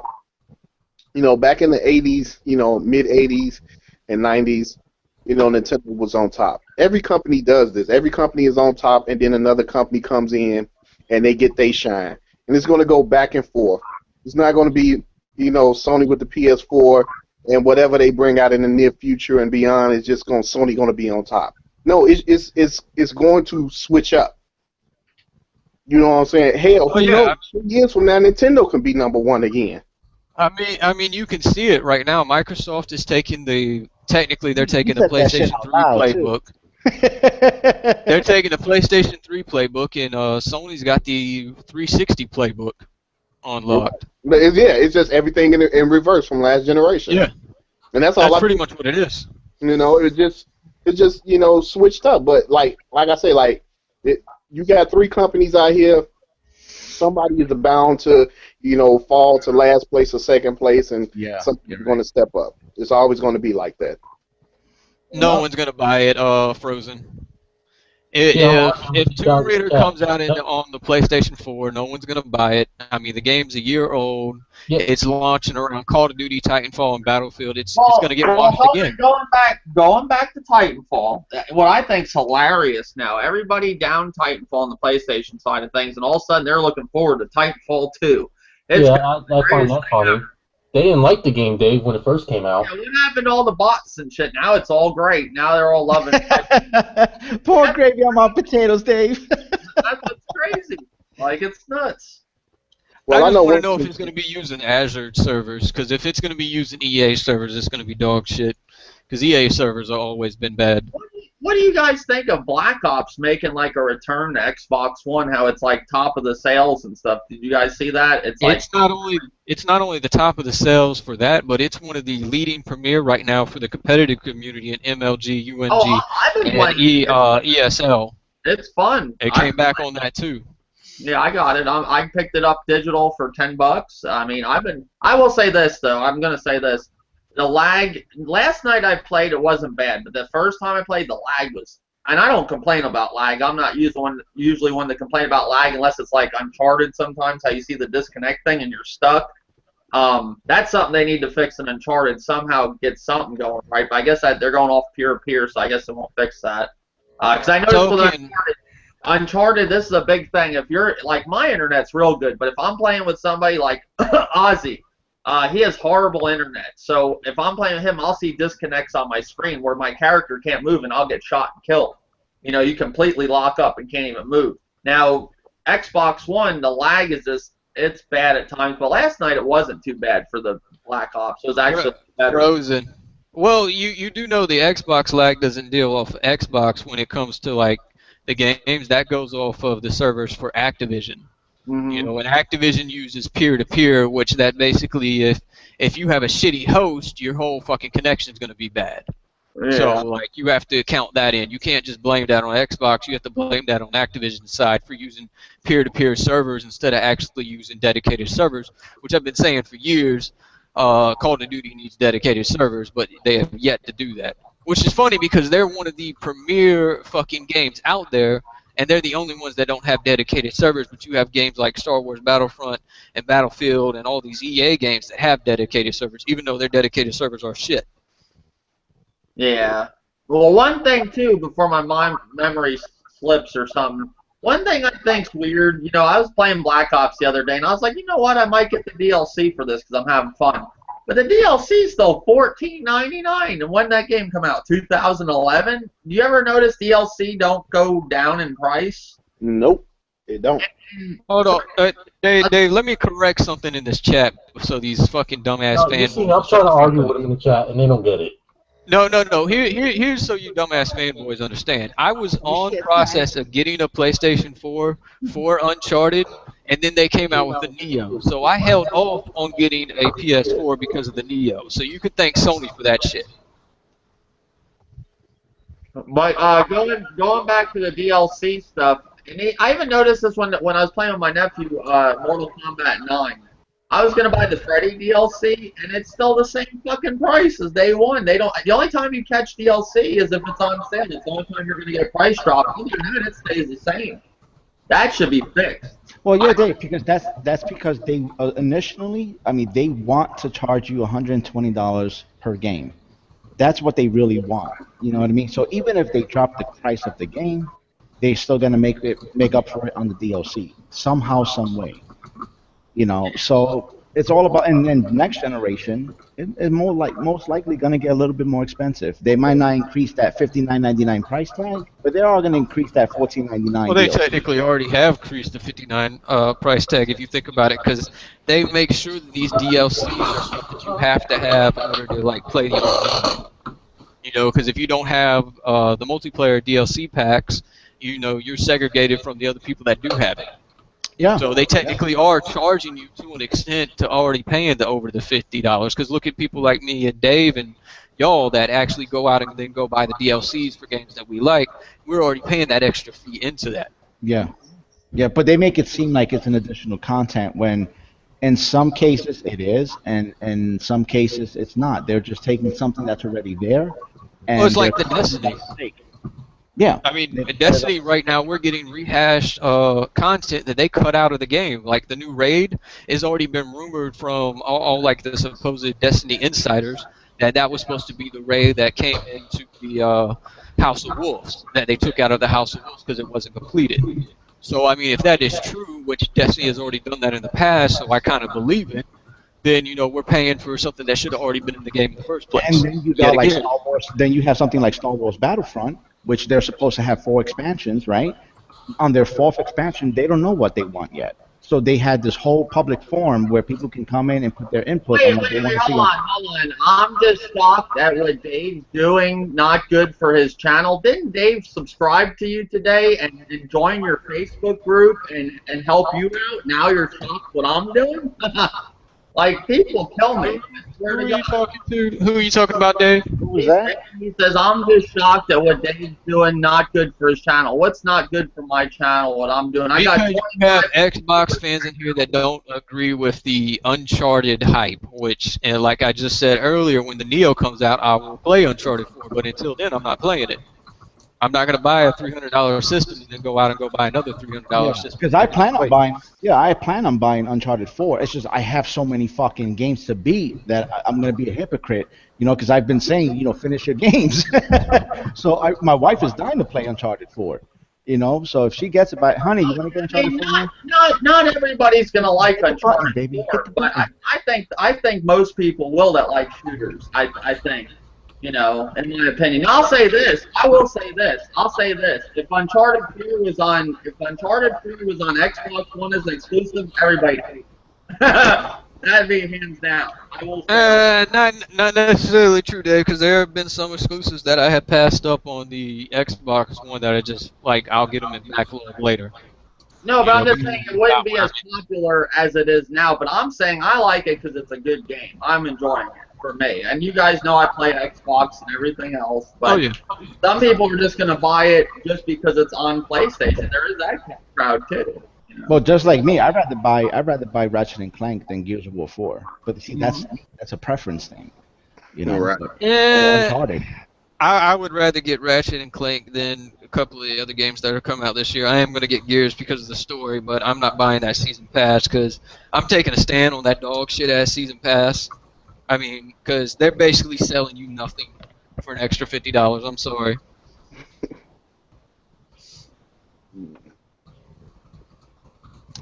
you know, back in the 80s, you know, mid-80s and 90s, you know, Nintendo was on top. Every company does this. Every company is on top, and then another company comes in, and they get they shine. And it's going to go back and forth. It's not going to be, you know, Sony with the PS4 and whatever they bring out in the near future and beyond is just Sony going to be on top. No, it's going to switch up. You know what I'm saying? Hell, who knows? 2 years from now, Nintendo can be #1 again. I mean, you can see it right now. Microsoft is taking they're taking the PlayStation 3 playbook. They're taking the PlayStation 3 playbook, and Sony's got the 360 playbook unlocked. It's just everything in reverse from last generation. Yeah, and that's all. That's pretty much what it is. You know, it's just you know switched up. But like I say, like you got 3 companies out here. Somebody is bound to fall to last place or second place, and somebody's going to step up. It's always going to be like that. No one's going to buy it Frozen. If Tomb Raider comes out on the PlayStation 4, no one's going to buy it. I mean, the game's a year old. Yeah. It's launching around Call of Duty, Titanfall, and Battlefield. It's going to get washed again. Going back to Titanfall, what I think's hilarious now, everybody down Titanfall on the PlayStation side of things, and all of a sudden they're looking forward to Titanfall 2. I find that funny. They didn't like the game, Dave, when it first came out. Yeah, what happened to all the bots and shit? Now it's all great. Now they're all loving it. Pour gravy on my potatoes, Dave. That's crazy. Like, it's nuts. Well, I just want to know if it's going to be using Azure servers, because if it's going to be using EA servers, it's going to be dog shit. Because EA servers have always been bad. What do you guys think of Black Ops making like a return to Xbox One? How it's like top of the sales and stuff. Did you guys see that? It's like It's not only the top of the sales for that, but it's one of the leading premier right now for the competitive community in MLG, UNG, I've been and playing. ESL. It's fun. It came back on that too. Yeah, I got it. I picked it up digital for $10. I mean, I will say this though. I'm gonna say this. The lag. Last night I played, it wasn't bad, but the first time I played, the lag was. And I don't complain about lag. I'm not usually one to complain about lag unless it's like Uncharted. Sometimes how you see the disconnect thing and you're stuck. That's something they need to fix in Uncharted. Somehow get something going right. But I guess they're going off peer-to-peer, so I guess they won't fix that. Because I noticed with Uncharted, this is a big thing. If you're like, my internet's real good, but if I'm playing with somebody like Ozzy, he has horrible internet. So if I'm playing with him, I'll see disconnects on my screen where my character can't move and I'll get shot and killed. You know, you completely lock up and can't even move. Now, Xbox One, the lag is just, it's bad at times. But last night it wasn't too bad for the Black Ops. It was actually better. Frozen. Well, you do know the Xbox lag doesn't deal off of Xbox when it comes to like the games. That goes off of the servers for Activision. Mm-hmm. You know, and Activision uses peer-to-peer, which that basically, if you have a shitty host, your whole fucking connection is going to be bad. Yeah. So, like, you have to count that in. You can't just blame that on Xbox. You have to blame that on Activision's side for using peer-to-peer servers instead of actually using dedicated servers, which I've been saying for years. Call of Duty needs dedicated servers, but they have yet to do that. Which is funny because they're one of the premier fucking games out there, and they're the only ones that don't have dedicated servers, but you have games like Star Wars Battlefront and Battlefield and all these EA games that have dedicated servers, even though their dedicated servers are shit. Yeah. Well, one thing, too, before my memory slips or something, one thing I think's weird, you know, I was playing Black Ops the other day, and I was like, you know what, I might get the DLC for this because I'm having fun. But the DLC's still $14.99. And when did that game come out? 2011? Do you ever notice DLC don't go down in price? Nope, it don't. Hold on. Dave, let me correct something in this chat so these fucking dumbass fans... I'm trying to argue with them in the chat, and they don't get it. No. Here's so you dumbass fanboys understand. I was on process of getting a PlayStation 4 for Uncharted, and then they came out with the Neo. So I held off on getting a PS4 because of the Neo. So you could thank Sony for that shit. But going back to the DLC stuff, and I even noticed this when I was playing with my nephew, Mortal Kombat 9. I was gonna buy the Freddy DLC, and it's still the same fucking price as day one. They don't. The only time you catch DLC is if it's on sale. It's the only time you're gonna get a price drop. Other than that, it stays the same. That should be fixed. Well, yeah, Dave, because that's because they initially, I mean, they want to charge you $120 per game. That's what they really want. You know what I mean? So even if they drop the price of the game, they're still gonna make up for it on the DLC somehow, some way. You know, so it's all about, and then next generation is most likely going to get a little bit more expensive. They might not increase that $59.99 price tag, but they are going to increase that $14.99. Well, they technically already have increased the $59 price tag if you think about it, because they make sure that these DLCs are stuff that you have to have in order to like play the game. You know, because if you don't have the multiplayer DLC packs, you know, you're segregated from the other people that do have it. Yeah. So they technically are charging you to an extent to already paying over the $50. Because look at people like me and Dave and y'all that actually go out and then go buy the DLCs for games that we like. We're already paying that extra fee into that. Yeah. Yeah, but they make it seem like it's an additional content when in some cases it is, and in some cases it's not. They're just taking something that's already there. And well, it's like the Destiny. Yeah. I mean, in Destiny right now, we're getting rehashed content that they cut out of the game. Like the new raid has already been rumored from all like the supposed Destiny insiders that was supposed to be the raid that came into the House of Wolves, that they took out of the House of Wolves because it wasn't completed. So, I mean, if that is true, which Destiny has already done that in the past, so I kind of believe it, then, you know, we're paying for something that should have already been in the game in the first place. And then you got like Star Wars, then you have something like Star Wars Battlefront, which they're supposed to have 4 expansions, right? On their 4th expansion, they don't know what they want yet. So they had this whole public forum where people can come in and put their input Wait, on what they want to see. hold on. I'm just shocked at what Dave's doing. Not good for his channel. Didn't Dave subscribe to you today and join your Facebook group and help you out? Now you're shocked what I'm doing? Like, people kill me. Who are you talking to? Who are you talking about, Dave? Who was that? He says, I'm just shocked at what Dave's doing. Not good for his channel. What's not good for my channel, what I'm doing? I got Because you have Xbox fans in here that don't agree with the Uncharted hype, which, and like I just said earlier, when the Neo comes out, I will play Uncharted 4, but until then, I'm not playing it. I'm not going to buy a $300 system and then go out and go buy another $300 system. Because I plan on buying. Yeah, I plan on buying Uncharted 4. It's just I have so many fucking games to beat that I'm gonna be a hypocrite. You know, because I've been saying, you know, finish your games. So my wife is dying to play Uncharted 4. You know, so if she gets it, by honey, you want to get Uncharted 4 now? Not everybody's gonna like Uncharted baby. 4, but I think most people will that like shooters. I think. You know, in my opinion. I'll say this. I'll say this. If Uncharted 3 was on Xbox One as an exclusive, everybody hates it. That'd be hands down. I will say Not necessarily true, Dave, because there have been some exclusives that I have passed up on the Xbox One that I just, like, I'll get them in backlog later. No, but I'm just saying it wouldn't be as popular as it is now. But I'm saying I like it because it's a good game. I'm enjoying it. For me, and you guys know I play Xbox and everything else, but some people are just gonna buy it just because it's on PlayStation. There is that crowd too. You know? Well, just like me, I'd rather buy Ratchet and Clank than Gears of War 4. But see, that's a preference thing. You know, Right. Yeah. I would rather get Ratchet and Clank than a couple of the other games that are coming out this year. I am going to get Gears because of the story, but I'm not buying that season pass because I'm taking a stand on that dog shit ass season pass. I mean, because they're basically selling you nothing for an extra $50. I'm sorry.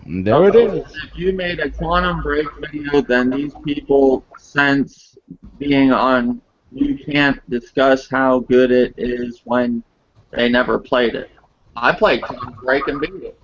There it is. If you made a Quantum Break video, then these people, since being on, you can't discuss how good it is when they never played it. I played Quantum Break and beat it.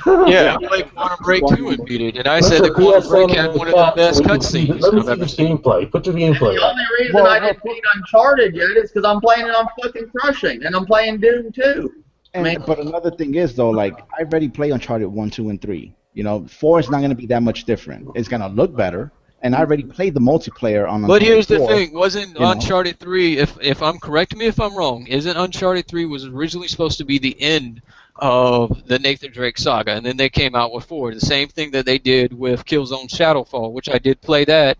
Yeah, I played Quantum Break 2 and beat it, and I said the Quantum Break had one of the best cutscenes I've ever seen. Gameplay. Put your gameplay. The only reason I didn't beat Uncharted yet is because I'm playing it on fucking Crushing, and I'm playing Doom 2. But another thing is, though, like, I already play Uncharted 1, 2, and 3. You know, 4 is not going to be that much different. It's going to look better, and I already played the multiplayer on Uncharted 4. But here's the thing, wasn't Uncharted 3, if I'm correct me if I'm wrong, isn't Uncharted 3 was originally supposed to be the end of the Nathan Drake saga, and then they came out with 4. The same thing that they did with Killzone Shadowfall, which I did play that,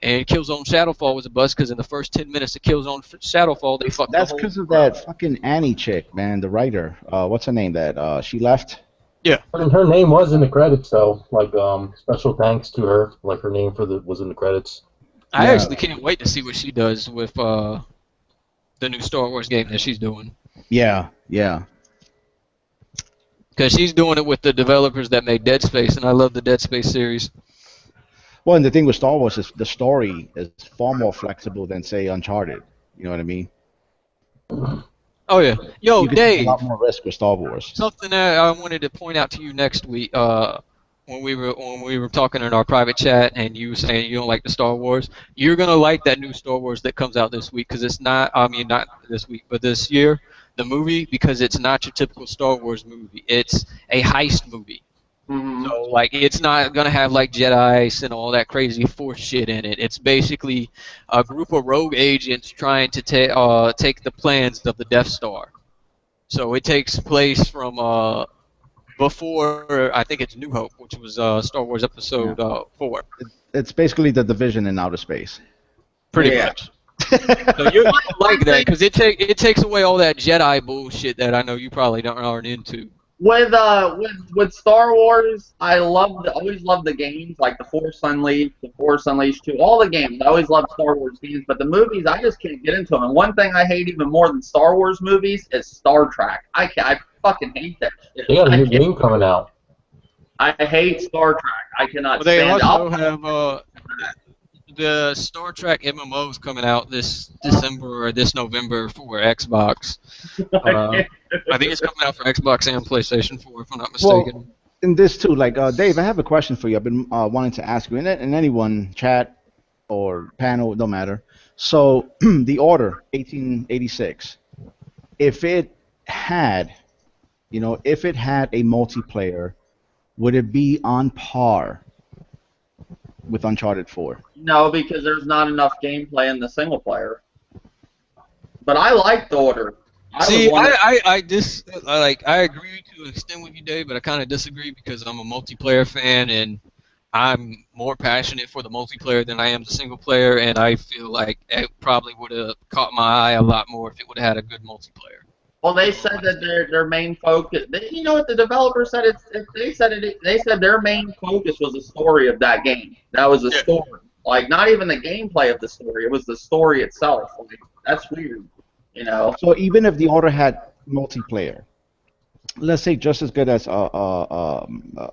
and Killzone Shadowfall was a buzz because in the first 10 minutes of Killzone Shadowfall, they fucked That's the whole because of that fucking Annie chick, man, the writer. What's her name? That she left? Yeah. And her name was in the credits, though. Like, special thanks to her. Like, her name was in the credits. I actually can't wait to see what she does with the new Star Wars game that she's doing. Yeah, yeah. Because she's doing it with the developers that made Dead Space, and I love the Dead Space series. Well, and the thing with Star Wars is the story is far more flexible than, say, Uncharted. You know what I mean? Oh, yeah. Yo, you can Dave. take a lot more risk with Star Wars. Something that I wanted to point out to you next week, when we were talking in our private chat, and you were saying you don't like the Star Wars. You're gonna like that new Star Wars that comes out this week, because it's not. I mean, not this week, but this year, the movie, because it's not your typical Star Wars movie. It's a heist movie. Mm-hmm. So, like, it's not gonna have like Jedi's and all that crazy Force shit in it. It's basically a group of rogue agents trying to take the plans of the Death Star. So it takes place from before, I think it's New Hope, which was Star Wars Episode 4. It's basically the Division in outer space. Pretty much. So you might like that because it takes away all that Jedi bullshit that I know you probably aren't into. With Star Wars, I always loved the games, like the Force Unleashed, the Force Unleashed 2, all the games. I always loved Star Wars games, but the movies, I just can't get into them. And one thing I hate even more than Star Wars movies is Star Trek. I fucking hate that shit. They got a new game coming out. I hate Star Trek. I cannot They stand it. also have the Star Trek MMOs coming out this December or this November for Xbox. I think it's coming out for Xbox and PlayStation 4, if I'm not mistaken. in this too, like Dave, I have a question for you. I've been wanting to ask you, and anyone, chat or panel, don't matter. So the Order 1886, if it had, if it had a multiplayer, would it be on par with Uncharted 4? No, because there's not enough gameplay in the single player. But I like the Order. See, I agree to an extent with you, Dave, but I kind of disagree because I'm a multiplayer fan and I'm more passionate for the multiplayer than I am the single player, and I feel like it probably would have caught my eye a lot more if it would have had a good multiplayer. Well, they said that their main focus. You know what the developer said? They said their main focus was the story of that game. That was the story. Like, not even the gameplay of the story. It was the story itself. Like, that's weird. So even if the Order had multiplayer, let's say just as good as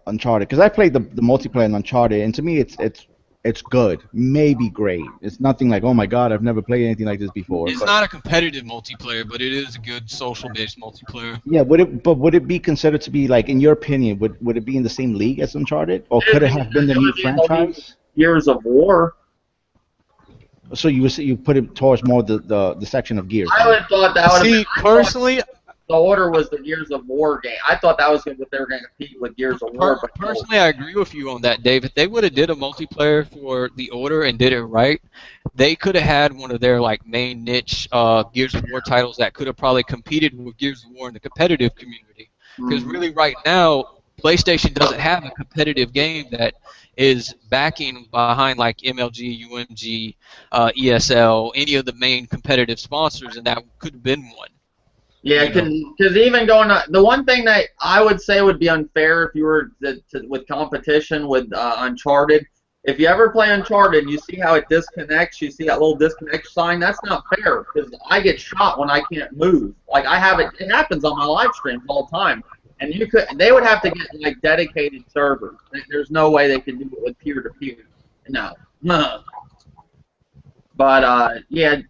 Uncharted, because I played the multiplayer in Uncharted, and to me it's good, maybe great. It's nothing like, oh my god, I've never played anything like this before. It's not a competitive multiplayer, but it is a good social-based multiplayer. Yeah, would it be considered to be, like, in your opinion, would it be in the same league as Uncharted, or could it have been the new franchise? Gears of War. So you put it towards more the section of Gears. I would have thought that would have been. Personally, the Order was the Gears of War game. I thought that was what they were going to compete with Gears of War. But personally, I agree with you on that, Dave. If they would have did a multiplayer for the Order and did it right, they could have had one of their main niche Gears of War titles that could have probably competed with Gears of War in the competitive community. Because really, right now, PlayStation doesn't have a competitive game that is backing behind like MLG, UMG, ESL, any of the main competitive sponsors, and that could have been one. Yeah, because even going on, the one thing that I would say would be unfair if you were with competition with Uncharted, if you ever play Uncharted and you see how it disconnects, you see that little disconnect sign, that's not fair because I get shot when I can't move. Like it happens on my live streams all the time. And they would have to get like dedicated servers. There's no way they can do it with peer-to-peer. No. But yeah,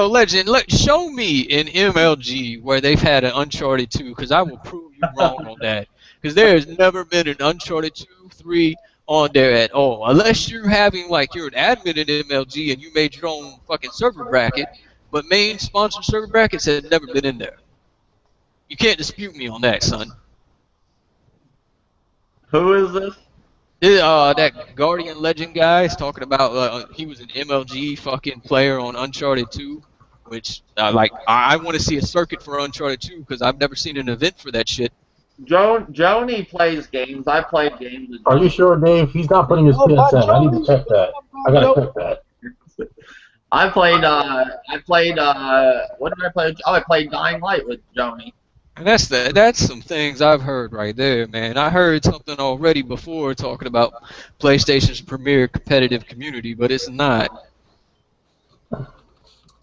Legend, show me in MLG where they've had an Uncharted 2, because I will prove you wrong on that. Because there has never been an Uncharted 2, 3 on there at all, unless you're having you're an admin in MLG and you made your own fucking server bracket. But main sponsor server brackets have never been in there. You can't dispute me on that, son. Who is this? That Guardian Legend guy is talking about he was an MLG fucking player on Uncharted 2, which I want to see a circuit for Uncharted 2 because I've never seen an event for that shit. Joni plays games. I played games with Are you sure, Dave? He's not putting his PSN. I need to check that. I gotta check that. I played what did I play? Oh, I played Dying Light with Joni. And that's some things I've heard right there, man. I heard something already before talking about PlayStation's premier competitive community, but it's not.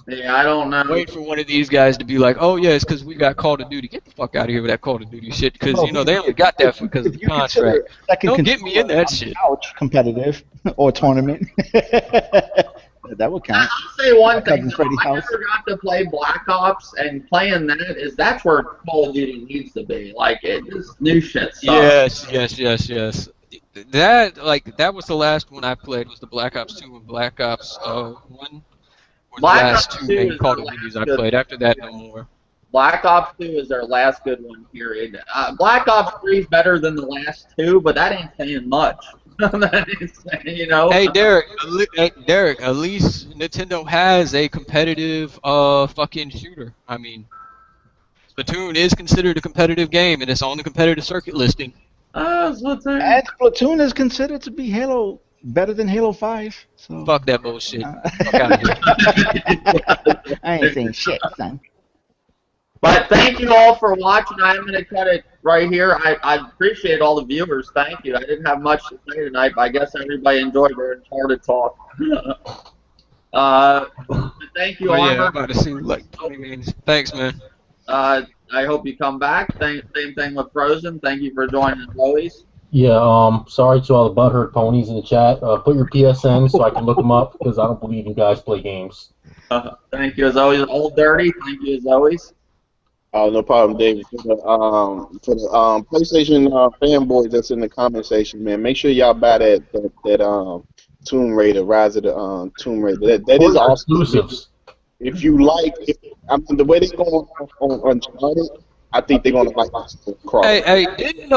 Yeah, I don't know. Wait for one of these guys to be like, oh yeah, it's because we got Call of Duty. Get the fuck out of here with that Call of Duty shit, because they only got that because of the contract. Don't get me in that shit. Competitive or tournament. That would count. I'll say one thing. I never got to play Black Ops, and playing that's where Call of Duty needs to be. This new shit sucks. Yes. That was the last one I played, was the Black Ops 2 and Black Ops 1. Were the last two main Call of Duties I played. After that, no more. Black Ops 2 is their last good one, period. Black Ops 3 is better than the last two, but that ain't saying much. That ain't saying, Hey, Derek, at least Nintendo has a competitive fucking shooter. I mean, Splatoon is considered a competitive game, and it's on the competitive circuit listing. Splatoon. And Splatoon is considered to be better than Halo 5. So. Fuck that bullshit. Fuck out of here. I ain't saying shit, son. But thank you all for watching. I'm going to cut it right here. I appreciate all the viewers. Thank you. I didn't have much to say tonight, but I guess everybody enjoyed their Uncharted talk. Thank you, Armor. Yeah, I'm about to see 20 minutes. Thanks, man. I hope you come back. Same thing with Frozen. Thank you for joining as always. Yeah, sorry to all the butthurt ponies in the chat. Put your PSN so I can look them up, because I don't believe you guys play games. Thank you as always. Old Dirty, thank you as always. No problem, David. For the PlayStation fanboys that's in the comment section, man, make sure y'all buy that Tomb Raider, Rise of the Tomb Raider. That is Those are awesome. exclusives. If you like, I mean, the way they're going on Uncharted, I think they're gonna like this cross. Hey, didn't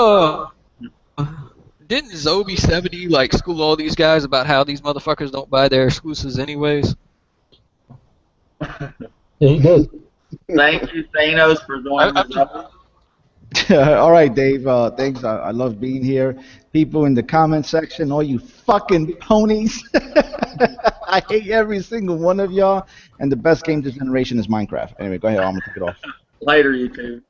Zobi70 like school all these guys about how these motherfuckers don't buy their exclusives anyways? Yeah, he did. Thank you, Thanos, for joining us. All right, Dave. Thanks. I love being here. People in the comment section, all you fucking ponies. I hate every single one of y'all. And the best game this generation is Minecraft. Anyway, go ahead. I'm gonna take it off. Later, YouTube.